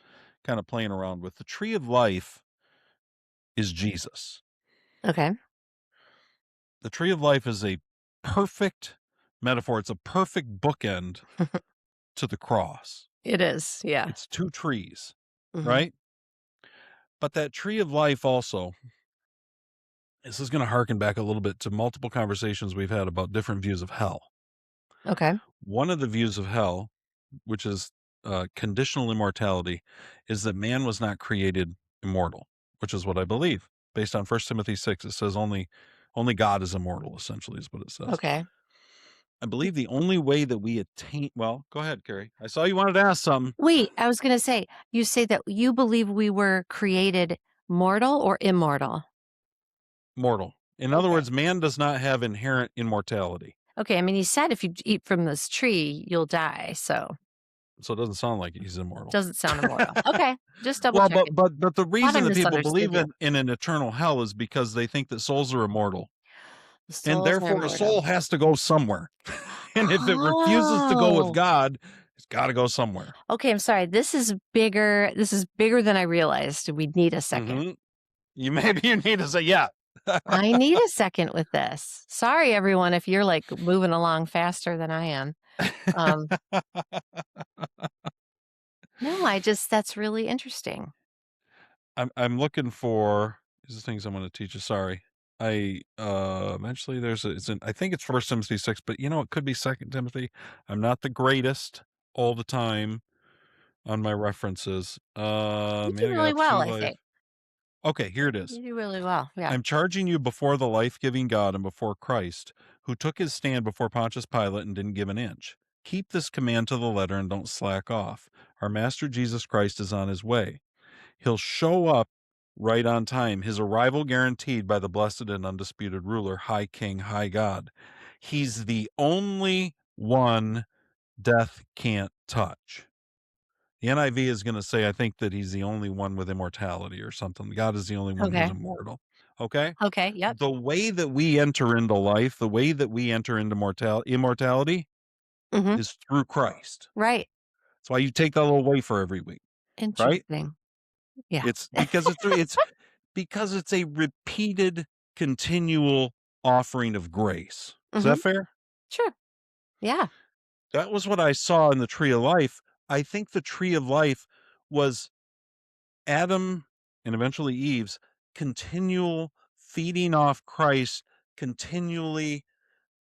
playing around with. The tree of life is Jesus. Okay. The tree of life is a perfect metaphor. It's a perfect bookend to the cross. It is, yeah. It's two trees, Mhm. right? But that tree of life also, this is going to harken back a little bit to multiple conversations we've had about different views of hell. Okay. One of the views of hell, which is conditional immortality, is that man was not created immortal, which is what I believe. Based on 1 Timothy 6, it says only God is immortal, essentially, is what it says. Okay. I believe the only way that we attain, well, go ahead, Carrie. I saw you wanted to ask something. Wait, I was gonna say, you say that you believe we were created mortal or immortal? Mortal. In other Okay. words, man does not have inherent immortality. Okay, I mean, he said if you eat from this tree, you'll die, so So it doesn't sound like he's immortal. doesn't sound immortal. Okay, just double Well, but checking. but but the Thought I reason that people misunderstood believe you. in an eternal hell is because they think that souls are immortal, The and souls are therefore a immortal. soul has to go somewhere. And if it refuses to go with Oh, God, it's got to go somewhere. okay, I'm sorry. This is bigger than I realized. We need a second. Mhm. You maybe you need to say yeah. I need a second with this. Sorry, everyone, if you're, like, moving along faster than I am. Um, no, I just that's really interesting. I'm looking for these are things I'm going to teach you. Sorry. I eventually there's a it's in I think it's 1 Timothy 6, but it could be 2 Timothy. I'm not the greatest all the time on my references. You Man do of really God, well, true I think. life. Okay, here it is. You do really well, yeah. I'm charging you before the life-giving God and before Christ, who took his stand before Pontius Pilate and didn't give an inch. Keep this command to the letter and don't slack off. Our Master Jesus Christ is on his way. He'll show up right on time, his arrival guaranteed by the blessed and undisputed ruler, High King, High God. He's the only one death can't touch. The NIV is going to say, I think that he's the only one with immortality or something. God is the only one who's Okay. immortal. Okay? Okay, yep. The way that we enter into life, the way that we enter into immortality Mhm. is through Christ. Right. That's why you take that little wafer every week, right? Interesting. Yeah. It's because it's a repeated, continual offering of grace. Is that Mhm. fair? Sure. Yeah. That was what I saw in the tree of life. I think the tree of life was Adam and eventually Eve's continual feeding off Christ, continually.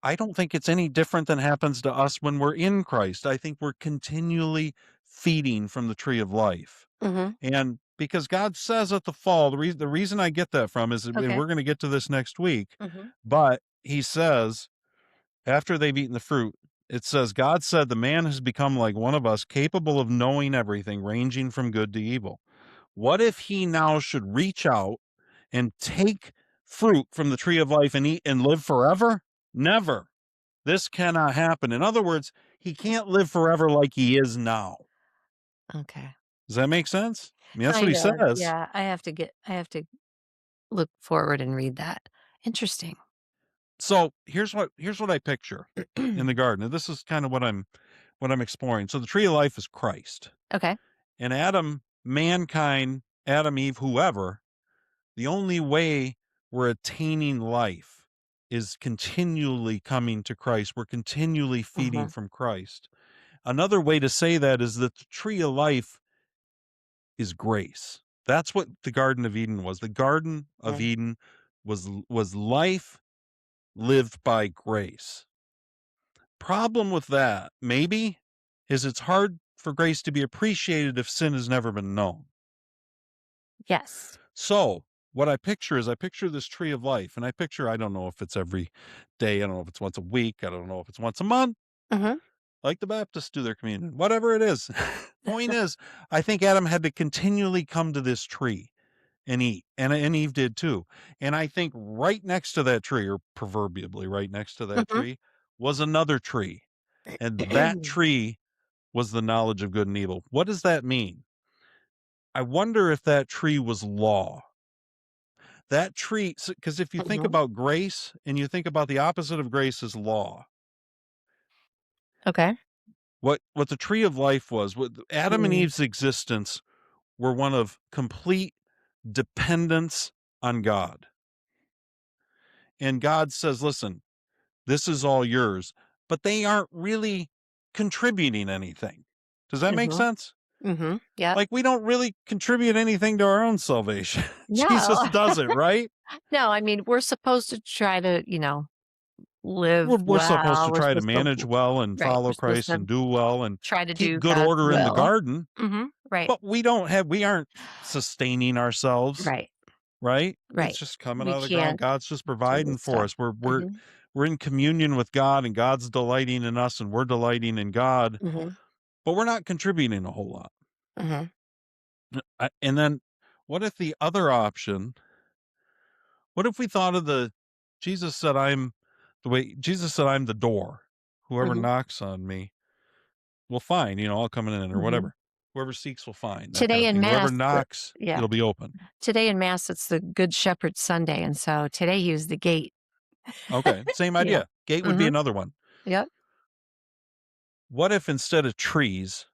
I don't think it's any different than happens to us when we're in Christ. I think we're continually feeding from the tree of life. Mhm. And because God says at the fall, the reason I get that from is, and Okay. we're going to get to this next week, Mhm. but he says, after they've eaten the fruit, it says, God said, the man has become like one of us, capable of knowing everything, ranging from good to evil. What if he now should reach out and take fruit from the tree of life and eat and live forever? Never. This cannot happen. In other words, he can't live forever like he is now. Okay. Does that make sense? I mean, that's what he Kind of, says. yeah. I have to look forward and read that. Interesting. So here's what I picture in the garden. And this is kind of what I'm exploring. So the tree of life is Christ. Okay. And Adam, mankind, Adam, Eve, whoever, the only way we're attaining life is continually coming to Christ. We're continually feeding Mhm. from Christ. Another way to say that is that the tree of life is grace. That's what the Garden of Eden was. The Garden of Mm. Eden was life lived by grace. Problem with that, maybe, is it's hard for grace to be appreciated if sin has never been known. Yes. So, what I picture this tree of life, and I don't know if it's every day, I don't know if it's once a week, I don't know if it's once a month, Mhm. like the Baptists do their communion, whatever it is. Point is, I think Adam had to continually come to this tree and eat, and Eve did too. And I think right next to that tree, or proverbially right next to that Mhm. tree, was another tree. And that tree was the knowledge of good and evil. What does that mean? I wonder if that tree was law. That tree, because if you think Mhm. about grace and you think about the opposite of grace is law, Okay. what the tree of life was, what Adam and Mm. Eve's existence were one of complete dependence on God. And God says, listen, this is all yours, but they aren't really contributing anything. Does that make Mhm. sense? Mhm. Yep. Like, we don't really contribute anything to our own salvation. Jesus No. does it, right? No, I mean, we're supposed to try to, live We're supposed well. to We're try to supposed to manage well and right, we're follow supposed Christ to and do well and try to keep do good God's order in the will. garden, Mhm. Right. but we aren't sustaining ourselves, Right. right? It's Right. just coming We out of the ground. can't God's just do providing this for stuff. us. Mhm. We're in communion with God and God's delighting in us and we're delighting in God, Mhm. but we're not contributing a whole lot. Mhm. And then what if the other option, what if we thought of Jesus said, I'm the door. Whoever Mhm. knocks on me will find, I'll come in or Mhm. whatever. Whoever seeks will find, that kind Today of in thing. Whoever mass knocks, yeah. it'll be open. Today in mass, it's the Good Shepherd Sunday, and so today he was the gate. Okay, same Yeah. idea. Gate would be Mhm. another one. Yep. What if instead of trees,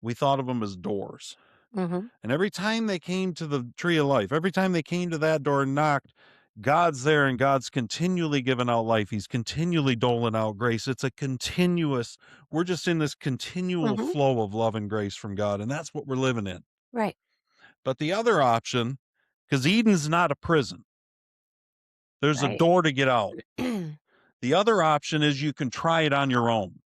we thought of them as doors? Mhm. And every time they came to the tree of life, every time they came to that door and knocked, God's there and God's continually giving out life. He's continually doling out grace. It's a continuous, we're just in this continual Mhm. flow of love and grace from God. And that's what we're living in. Right. But the other option, because Eden's not a prison, there's a Right. door to get out. The other option is you can try it on your own.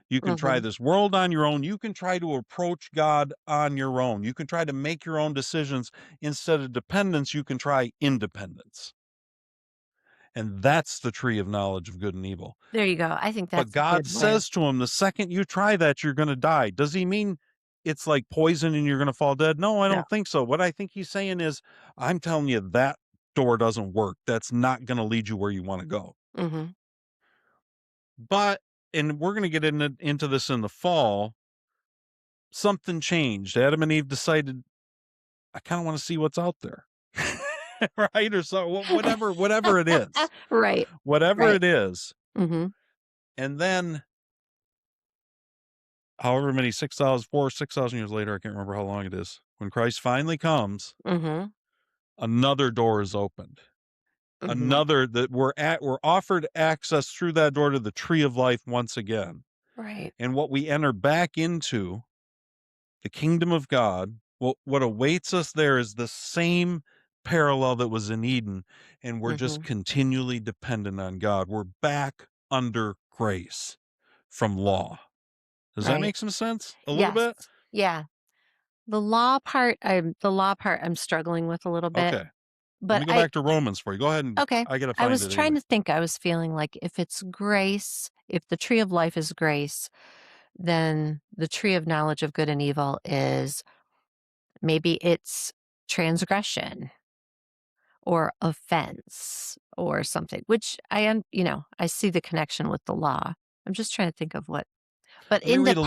You can try Mhm. this world on your own. You can try to approach God on your own. You can try to make your own decisions. Instead of dependence, you can try independence. And that's the tree of knowledge of good and evil. There you go. I think But that's a God good way of says to him, the second you try that, you're going to die. Does he mean it's like poison and you're going to fall dead? No, I no. don't think so. What I think he's saying is, I'm telling you that door doesn't work. That's not going to lead you where you want to go. Mhm. But, and we're going to get into this in the fall, something changed. Adam and Eve decided, I kind of want to see what's out there. Right? Or so, whatever it is, Right. whatever Right. it is. Mhm. And then, however many, 6,000 years later, I can't remember how long it is. When Christ finally comes, Mhm. another door is opened. Mhm. Another that we're offered access through that door to the tree of life once again. Right. And what we enter back into, the kingdom of God, what awaits us there is the same parallel that was in Eden, and we're just Mhm. continually dependent on God. We're back under grace from law. Does that Right. make some sense? A little Yes. bit? Yeah. The law part I'm struggling with a little bit, Okay. Let but me go I back to Romans for you. Go ahead and okay. I gotta I find was it trying anyway. to think, I was feeling like if it's grace, if the tree of life is grace, then the tree of knowledge of good and evil is maybe it's transgression or offense or something, which I see the connection with the law. I'm just trying to think of what Let me read a little.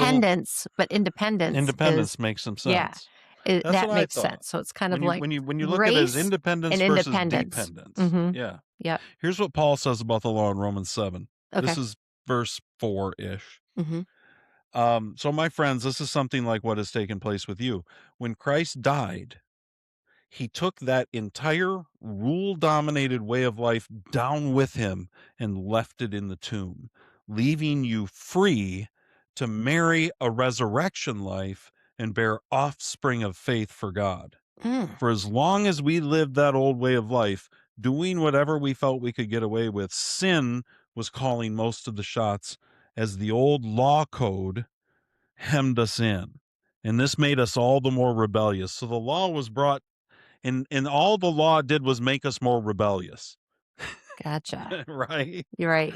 but independence is Independence makes some yeah, sense. That's that what I makes thought. sense. So it's kind of When you like when you when you look at it as grace independence and versus independence. dependence. Mhm. Yeah. Yep. Here's what Paul says about the law in Romans 7. This Okay. is verse 4-ish. Mhm. So my friends, this is something like what has taken place with you. When Christ died, he took that entire rule dominated way of life down with him and left it in the tomb, leaving you free to marry a resurrection life and bear offspring of faith for God. Mm. For as long as we live that old way of life, doing whatever we felt we could get away with. Sin was calling most of the shots as the old law code hemmed us in. And this made us all the more rebellious. So the law was brought, and all the law did was make us more rebellious. Gotcha. Right? You're right.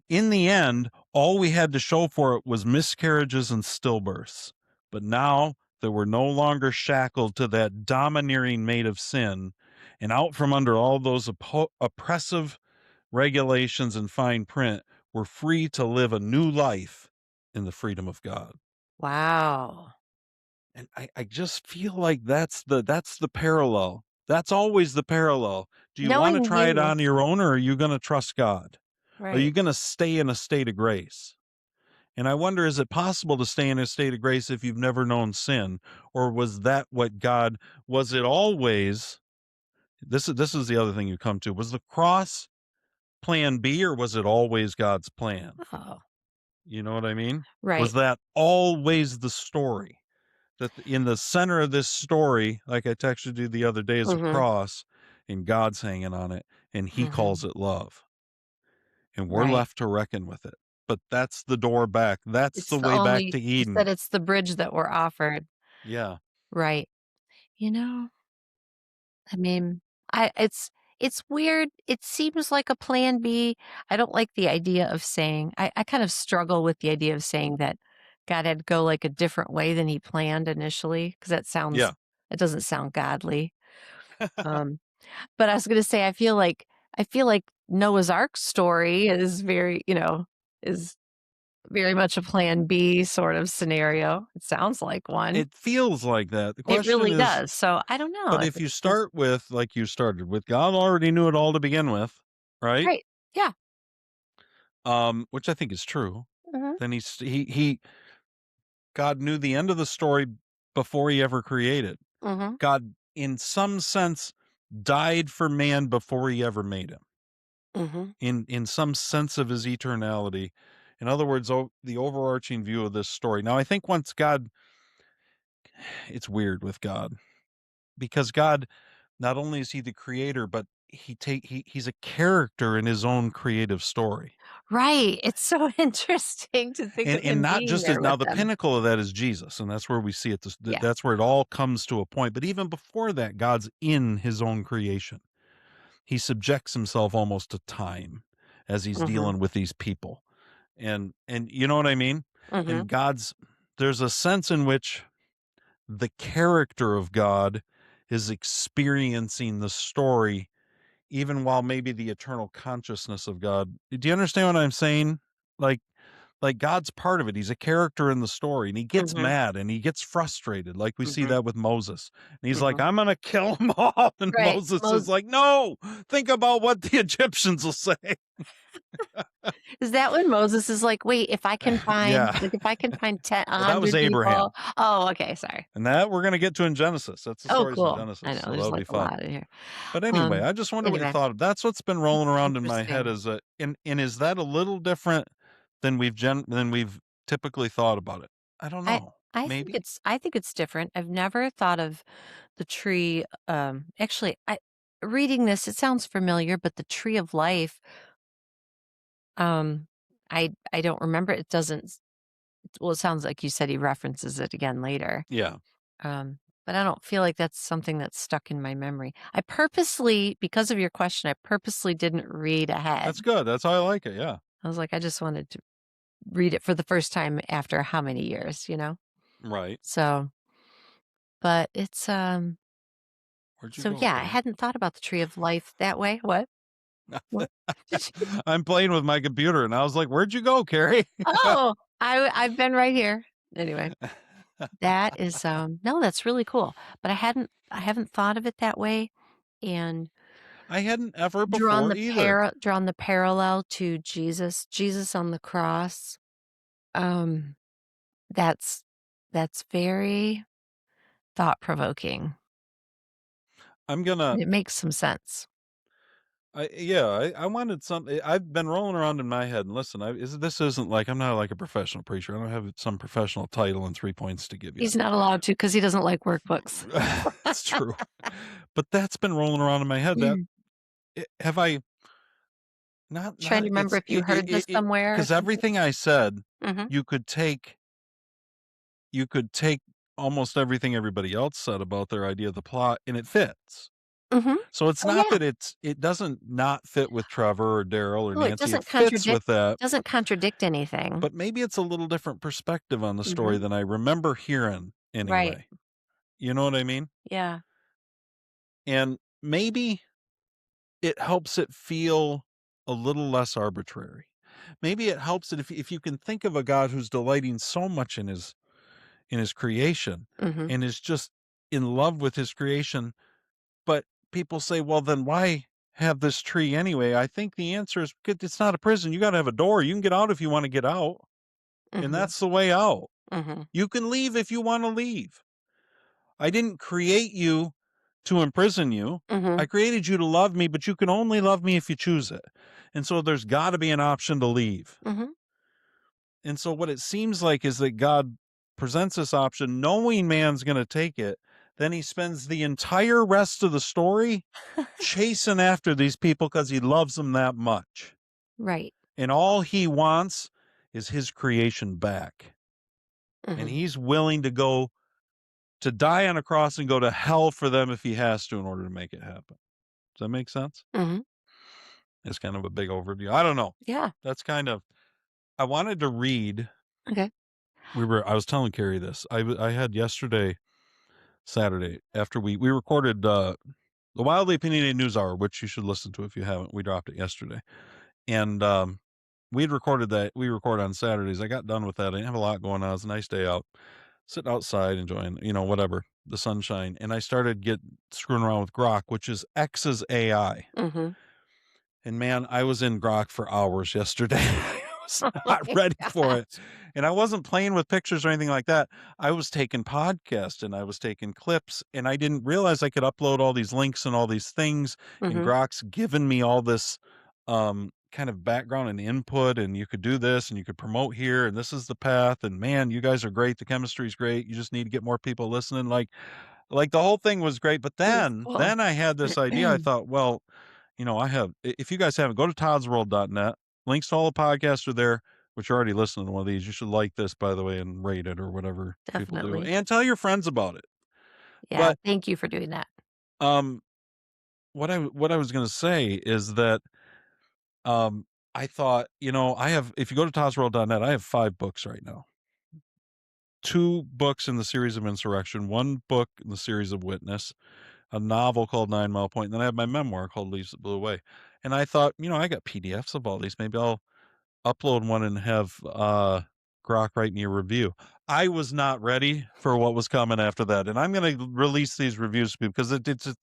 In the end, all we had to show for it was miscarriages and stillbirths. But now that we're no longer shackled to that domineering mate of sin and out from under all those oppressive regulations and fine print, we're free to live a new life in the freedom of God. Wow. And I just feel like that's the parallel. That's always the parallel. Do you want to Knowing try it you. on your own, or are you going to trust God? Are you Right. going to stay in a state of grace? And I wonder, is it possible to stay in a state of grace if you've never known sin? Or was that what God, was it always, this is the other thing you come to, was the cross plan B, or was it always God's plan? Oh, You know what I mean? Was right. that always the story? That in the center of this story, like I texted you the other day, is a Mhm. cross and God's hanging on it, and he calls Mhm. it love. And we're Right. left to reckon with it. But that's the door back. That's It's the the way back only to you said Eden. it's the bridge that we're offered. Yeah. Right. You know, I mean, I it's weird. It seems like a plan B. I don't like the idea of saying I kind of struggle with the idea of saying that God had to go like a different way than he planned initially, because Yeah. it doesn't sound godly. Um, but I was gonna say I feel like Noah's Ark story is very, is very much a plan B sort of scenario. It sounds like one. It feels like that. The It question really is, does. So I don't know but if if you it's just start with, like you started with, God already knew it all to begin with, right? right. Yeah. Which I think is true. Mhm. Then God knew the end of the story before he ever created. Mhm. God, in some sense, died for man before he ever made him. Mhm. In some sense of his eternality. In other words, the overarching view of this story. Now, I think once God, it's weird with God, because God, not only is he the creator, but he's a character in his own creative story. Right. It's so interesting to think of And him not being just as, there now with the them. pinnacle of that is Jesus, and that's where we see it. Yeah. That's where it all comes to a point. But even before that, God's in his own creation. He subjects himself almost to time as he's Mhm. dealing with these people. And you know what I mean? Mhm. And there's a sense in which the character of God is experiencing the story, even while maybe the eternal consciousness of God. Do you understand what I'm saying? Like, like God's part of it. He's a character in the story, and he gets Mhm. mad and he gets frustrated. Like we see Mhm. that with Moses. And he's like, Mhm. I'm going to kill them all. And Right. Moses is like, no, think about what the Egyptians will say. Is that when Moses is like, "Wait, Yeah. if I can find Well, that was 100 people." Abraham. Oh, okay, sorry. And that we're going to get to in Genesis. That's the Oh, stories in cool. I Genesis. know, So there's, that'll be like, a fun. lot in here. But anyway, I just wonder what you Anyway, thought of. That's what's been rolling around in my head, interesting. is that, and is that a little different than we've typically thought about it? I don't I know. I Maybe. think it's different. I've never thought of the tree, actually, I reading this, it sounds familiar, but the tree of life, um, I don't remember. It doesn't well, it sounds like you said he references it again later. Yeah. But I don't feel like that's something that's stuck in my memory. I purposely because of your question, I purposely didn't read That's ahead. good. That's how I like it. Yeah. I was like, I just wanted to read it for the first time after how many years, you know? Right. So, but Where'd you so go, yeah, I Carrie? hadn't thought about the tree of life that way. What? What? I'm playing with my computer and I was like, where'd you go, Carrie? Oh, I've been right here. Anyway, that is no, that's really cool. But I haven't thought of it that way and I hadn't ever before either. drawn the parallel to Jesus on the cross. Um that's very thought provoking. I'm gonna It makes some sense. I wanted something. I've been rolling around in my head, and listen, this isn't like, I'm not like a professional preacher. I don't have some professional title and 3 points to give you. He's not allowed to because he doesn't like workbooks. It's true. But that's been rolling around in my head, that Mm. have I not Trying to remember it's if you heard this somewhere or because something. everything I said, Mhm, you could take you could take almost everything everybody else said about their idea of the plot, and it fits. mhm. So it's Oh, not yeah. that it doesn't not fit with Trevor or Darrell or Oh, it Nancy, it fits with that, doesn't contradict anything. but maybe it's a little different perspective on the story Mhm. than I remember hearing Right. anyway. You know what I mean? Yeah. And maybe it helps it feel a little less arbitrary. Maybe it helps it if you can think of a God who's delighting so much in his creation Mhm, and is just in love with his creation, but people say, "Well, then why have this tree anyway?" I think the answer is it's not a prison. You got to have a door. You can get out if you want to get out, and mhm, that's the way out. mhm, You can leave if you want to leave. I didn't create you to imprison you. I mhm, created you to love me, but you can only love me if you choose it. And so there's got to be an option to leave. mhm. And so what it seems like is that God presents this option knowing man's going to take it. Then he spends the entire rest of the story chasing after these people because he loves them that much. Right. And all he wants is his creation back. And Mhm, he's willing to go to die on a cross and go to hell for them if he has to in order to make it happen. Does that make sense? mhm. It's kind of a big overview. I don't know. Yeah. That's kind of I wanted to read. Okay. I was telling Carrie this. I had yesterday, Saturday, after we recorded the Wildly Opinionated News Hour, which you should listen to if you haven't. We dropped it yesterday. And we'd recorded that. We record on Saturdays. I got done with that. I didn't have a lot going on. It was a nice day out. Sitting outside enjoying, whatever, the sunshine. And I started screwing around with Grok, which is X's AI. Mhm. And man, I was in Grok for hours yesterday. I was Oh not my ready for it. gosh. And I wasn't playing with pictures or anything like that. I was taking podcasts and I was taking clips, and I didn't realize I could upload all these links and all these things. And Mhm. Grok's given me all this kind of background and input, and you could do this and you could promote here, and this is the path. And man, you guys are great. The chemistry's great. You just need to get more people listening. Like the whole thing was great. But That's then cool. then I had this idea. I thought, well, if you guys haven't, go to toddsworld.net. Links to all the podcasts are there, which you're already listening to one of these. You should like this, by the way, and rate it or whatever people do. Definitely. And tell your friends about it. Yeah, But thank you for doing that. um what I was gonna say is that um I thought, I have if you go to toddsworld.net, I have 5 books right now. 2 books in the series of Insurrection, 1 book in the series of Witness, a novel called 9 Mile Point, and then I have my memoir called Leaves That Blew Away. And I thought, I got PDFs of all these. Maybe I'll upload one and have Grok write me a review. I was not ready for what was coming after that, and I'm going to release these reviews to people because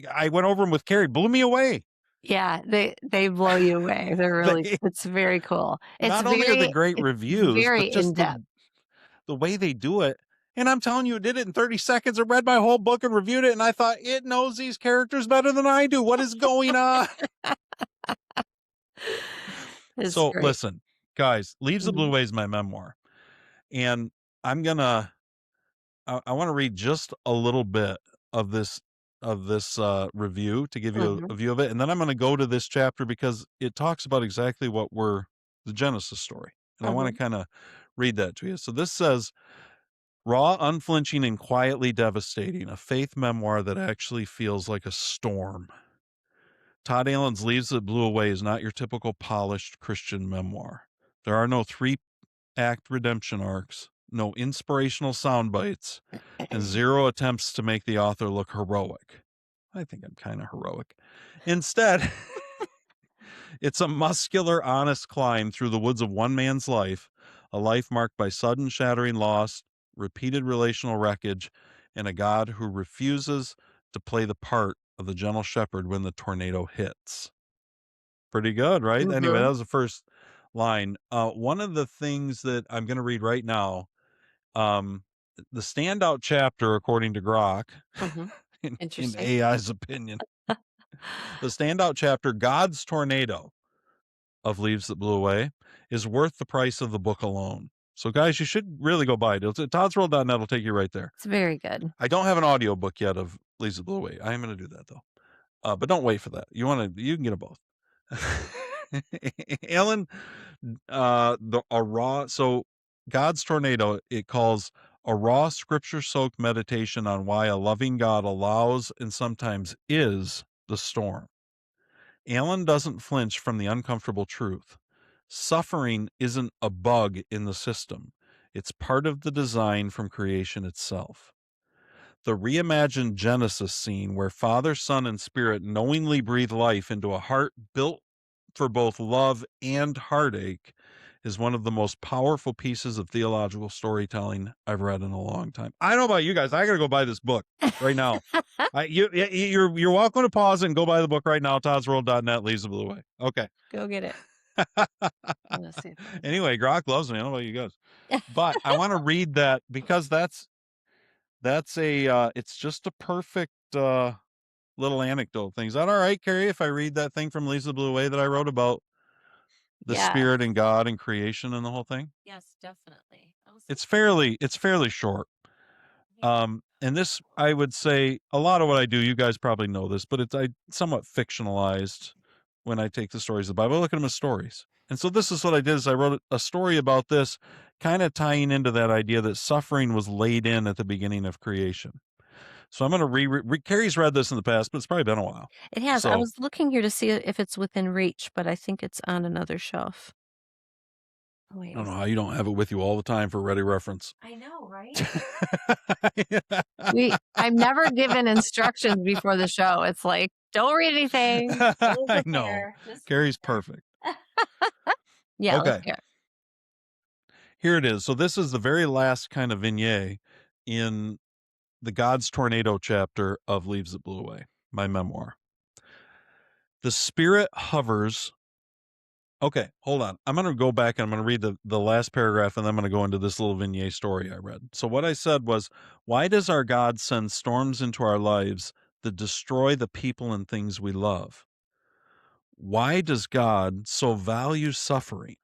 I went over them with Carrie, blew me away. Yeah, they blow you away. They're really They it's very cool. not only are they great It's reviews, very but just the in-depth. the way they do it. And I'm telling you, it did it in 30 seconds. I read my whole book and reviewed it, and I thought it knows these characters better than I do. What is going on? It's So great. listen, guys, Leaves the Blue Mhm, Way is my memoir, and I'm gonna I want to read just a little bit of this review to give you a mhm, view of it, and then I'm going to go to this chapter because it talks about exactly what we're the Genesis story, and I want to mhm. kind of read that to you. So this says, "Raw, unflinching, and quietly devastating, a faith memoir that actually feels like a storm." Todd Allen's Leaves That Blew Away is not your typical polished Christian memoir. There are no 3-act redemption arcs, no inspirational sound bites, and 0 attempts to make the author look heroic. I think I'm kind of heroic. Instead, it's a muscular, honest climb through the woods of one man's life, a life marked by sudden, shattering loss, repeated relational wreckage, and a God who refuses to play the part of the gentle shepherd when the tornado hits. Pretty good, right? Anyway, that Mhm, was the first line. One of the things that I'm going to read right now, um, the standout chapter, according to Grok, mhm. in Interesting. AI's opinion, the standout chapter, God's Tornado of Leaves That Blew Away, is worth the price of the book alone. So, guys, you should really go buy it. It's at toddsworld.net will take you right there. It's very good. I don't have an audio book yet of Leaves That Blew Away. I am going to do that, though. But don't wait for that. You can get them both. Alan, so God's Tornado, it calls a raw scripture-soaked meditation on why a loving God allows and sometimes is the storm. Alan doesn't flinch from the uncomfortable truth. Suffering isn't a bug in the system. It's part of the design from creation itself. The reimagined Genesis scene where Father, Son, and Spirit knowingly breathe life into a heart built for both love and heartache is one of the most powerful pieces of theological storytelling I've read in a long time. I don't know about you guys. I got to go buy this book right now. You're welcome to pause and go buy the book right now. ToddsWorld.net leaves the blue way. Okay. Go get it. Let's see. Anyway, Grok loves me. I don't know about you guys, but I want to read that because that's it's just a perfect little anecdote thing. Is that all right, Carrie, if I read that thing from Lisa Blue Way that I wrote about the spirit and God and creation and the whole thing? Yes, definitely. It's fairly short. And this, I would say, a lot of what I do, you guys probably know this, but I somewhat fictionalized when I take the stories of the Bible. I look at them as stories. And so this is what I did is I wrote a story about this, kind of tying into that idea that suffering was laid in at the beginning of creation. So I'm going to Carrie's read this in the past, but it's probably been a while. It has. I So was looking here to see if it's within reach, but I think it's on another shelf. Oh, I don't know how you don't have it with you all the time for ready reference. I know, right? I'm never given instructions before the show. It's like, don't read anything. I know. Carrie's perfect. Yeah. Okay. Let's hear it. Here it is. So this is the very last kind of vignette in the God's Tornado chapter of Leaves That Blew Away, my memoir. The spirit hovers. Okay, hold on. I'm going to go back and I'm going to read the last paragraph and then I'm going to go into this little vignette story I read. So what I said was, why does our God send storms into our lives that destroy the people and things we love? Why does God so value suffering?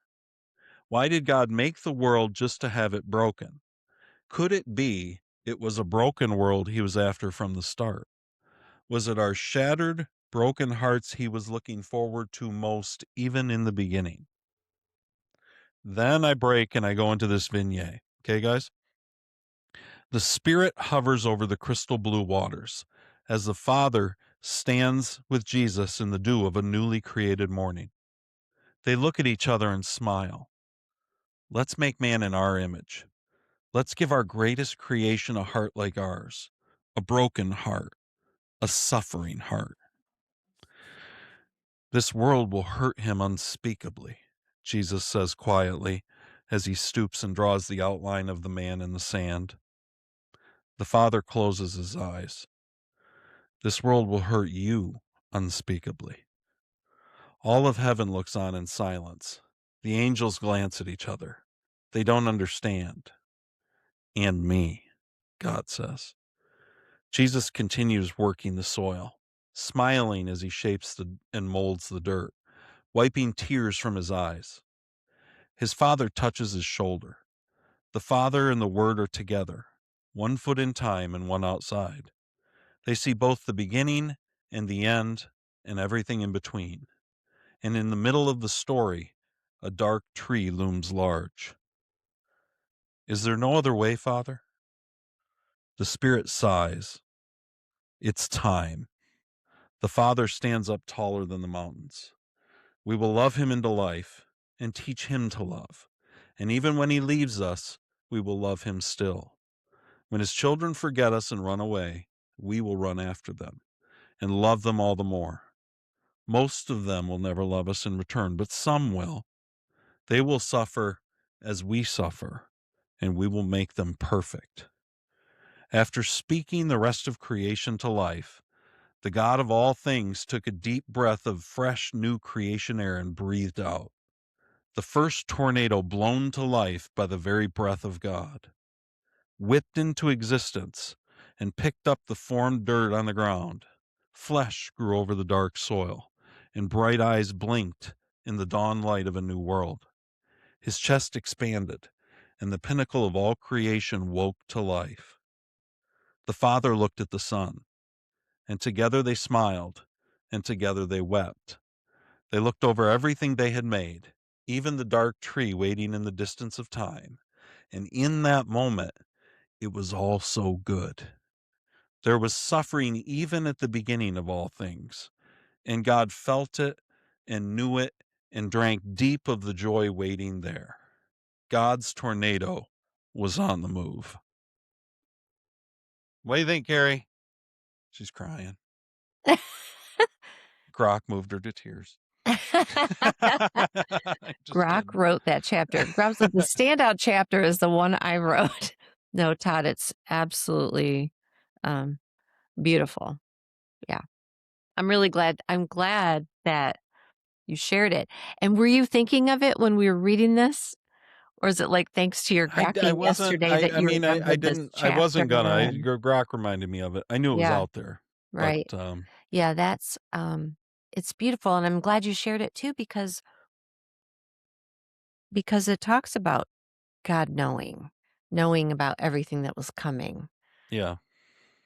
Why did God make the world just to have it broken? Could it be it was a broken world he was after from the start? Was it our shattered, broken hearts he was looking forward to most, even in the beginning? Then I break and I go into this vignette. Okay, guys? The Spirit hovers over the crystal blue waters as the Father stands with Jesus in the dew of a newly created morning. They look at each other and smile. Let's make man in our image. Let's give our greatest creation a heart like ours, a broken heart, a suffering heart. This world will hurt him unspeakably, Jesus says quietly as he stoops and draws the outline of the man in the sand. The Father closes his eyes. This world will hurt you unspeakably. All of heaven looks on in silence. The angels glance at each other. They don't understand. And me, God says. Jesus continues working the soil, smiling as he shapes and molds the dirt, wiping tears from his eyes. His Father touches his shoulder. The Father and the Word are together, one foot in time and one outside. They see both the beginning and the end and everything in between. And in the middle of the story, a dark tree looms large. Is there no other way, Father? The Spirit sighs. It's time. The Father stands up taller than the mountains. We will love him into life and teach him to love. And even when he leaves us, we will love him still. When his children forget us and run away, we will run after them and love them all the more. Most of them will never love us in return, but some will. They will suffer as we suffer, and we will make them perfect. After speaking the rest of creation to life, the God of all things took a deep breath of fresh new creation air and breathed out. The first tornado blown to life by the very breath of God, whipped into existence and picked up the formed dirt on the ground. Flesh grew over the dark soil, and bright eyes blinked in the dawn light of a new world. His chest expanded, and the pinnacle of all creation woke to life. The Father looked at the Son, and together they smiled, and together they wept. They looked over everything they had made, even the dark tree waiting in the distance of time. And in that moment, it was all so good. There was suffering even at the beginning of all things, and God felt it and knew it and drank deep of the joy waiting there. God's tornado was on the move. What do you think, Carrie? She's crying. Grok moved her to tears. Just Grok kidding. wrote that chapter. Grok said the standout chapter is the one I wrote. No, Todd, it's absolutely beautiful. Yeah. I'm glad that you shared it. And were you thinking of it when we were reading this? Or is it like thanks to your I grokking wasn't. yesterday that I you mean, I remembered this didn't. I chapter? wasn't gonna. And Grok reminded me of it. I knew it was yeah, out there, but right. Yeah, that's it's beautiful, and I'm glad you shared it too because it talks about God knowing about everything that was coming. yeah,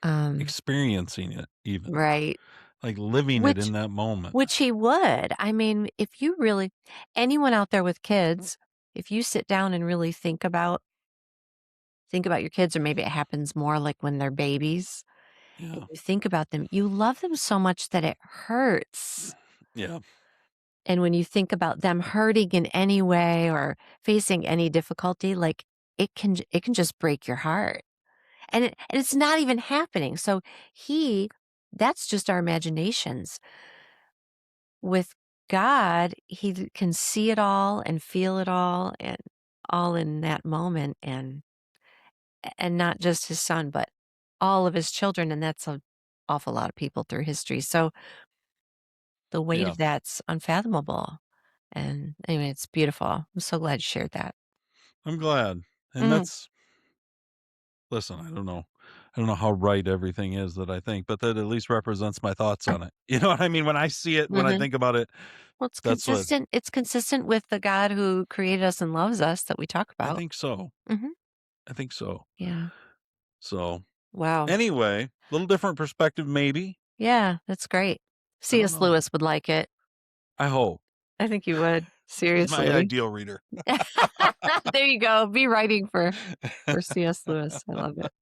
Um, experiencing it even, right. like living it Which in that moment. which he would. I mean, if you really anyone out there with kids, if you sit down and really think about your kids, or maybe it happens more like when they're babies, and Yeah, you think about them, you love them so much that it hurts. yeah, And when you think about them hurting in any way or facing any difficulty, like it can just break your heart. And it's not even happening. So he that's just our imaginations. With God, he can see it all and feel it all in that moment, and not just his son, but all of his children, and that's an awful lot of people through history. So the weight yeah. of that's unfathomable. And anyway, it's beautiful. I'm so glad you shared that. I'm glad, and Mhm, that's. Listen, I don't know. I don't know how right everything is that I think, but that at least represents my thoughts on it. You know what I mean? When I see it, when I mhm. think about it, Well, it's that's what consistent with the God who created us and loves us that we talk I about. think so. Mhm. I think so. Yeah. So, Wow. anyway, little different perspective, maybe. Yeah, that's great. I don't C.S. know. Lewis would like it. I hope. I think you would. He's my Seriously. ideal reader. There you go. Be writing for C.S. Lewis. I love it.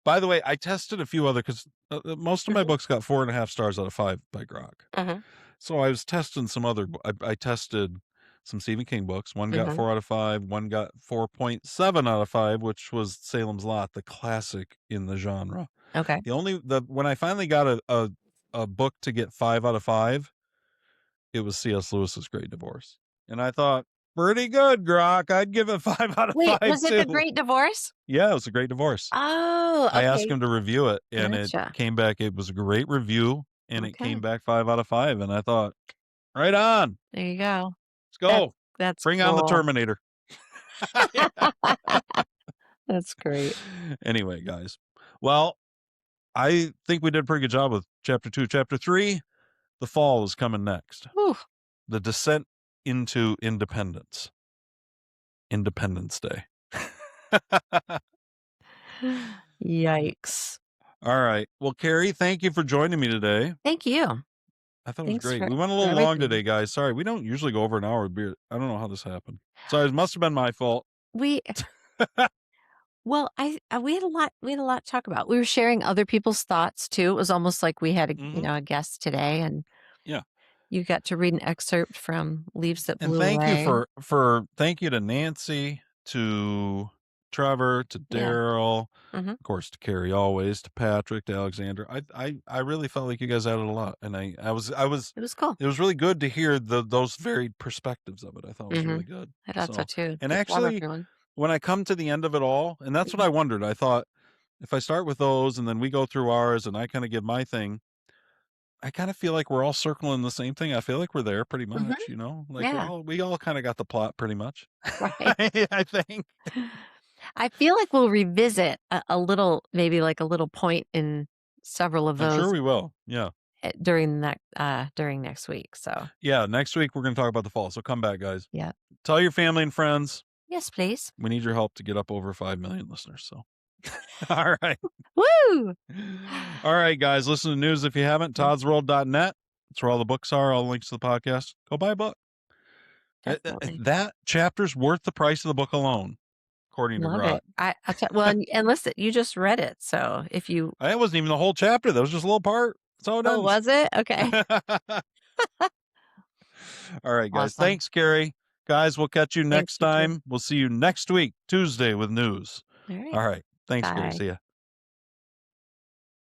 By the way, I tested a few other because most of my Mhm, books got 4.5 stars out of 5 by Grok. mhm, So I was testing some other. I tested some Stephen King books. One got mhm. 4 out of 5. One got 4.7 out of 5, which was Salem's Lot, the classic in the genre. Okay. The when I finally got a book to get 5 out of 5, it was C.S. Lewis's Great Divorce, and I thought pretty good, Grok. I'd give it 5 out of Wait, 5 was it The too. Great Divorce? Yeah, it was a great divorce. Oh, I asked okay. him to review it, and it Gotcha. came back. It was a great review, and it came Okay. back 5 out of 5. And I thought, right on, There you go. let's That's go, that's bring on the cool. Terminator. That's great. Anyway, guys, well, I think we did a pretty good job with chapter 2. Chapter 3, the fall is coming next. Whew. The descent into independence. Independence Day. Yikes. All right. Well, Carrie, thank you for joining me today. Thank you. I thought it was Thanks great. for We went a for little long everything. today, guys. Sorry, we don't usually go over an hour of beer. I don't know how this happened. Sorry, it must have been my fault. We well, we had a lot to talk about. We were sharing other people's thoughts too. It was almost like we had Hmm. a guest today, and Yeah. you got to read an excerpt from Leaves That And Blew thank you Away. thank you to Nancy, to Trevor, to Yeah. Darrell, Mhm. of course to Carrie always, to Patrick, to Alexander. I really felt like you guys added a lot. And I was It was cool. it was really good to hear those varied perspectives of it. I thought it was really Mhm. good. I thought so So, too. and Good job, actually everyone. when I come to the end of it all, and that's what Mhm. I wondered. I thought if I start with those and then we go through ours and I kind of give my thing, I kind of feel like we're all circling the same thing. I feel like we're there pretty Mhm. much, like Yeah. we all kind of got the plot pretty much. Right. I think. I feel like we'll revisit a little, maybe like a little point in several of I'm sure those we will. Yeah. during next week. So Yeah. Next week, we're going to talk about the fall. So come back, guys. yeah. Tell your family and friends. Yes, please. We need your help to get up over 5 million listeners. So, all right. Woo! All right, guys. Listen to news if you haven't. Toddsworld.net. That's where all the books are, all the links to the podcast. Go buy a book. Definitely. That chapter's worth the price of the book alone, according to Love Grok. it. I'll tell well, and listen, you just read it, so if you That wasn't even the whole chapter. That was just a little part. That's how it Oh, ends. was it? Okay. All right, guys. Awesome. Thanks, Carrie. Guys, we'll catch you Thanks, next you too. time. We'll see you next week, Tuesday, with news. All right. All right. Thanks, Carrie. Bye. See ya.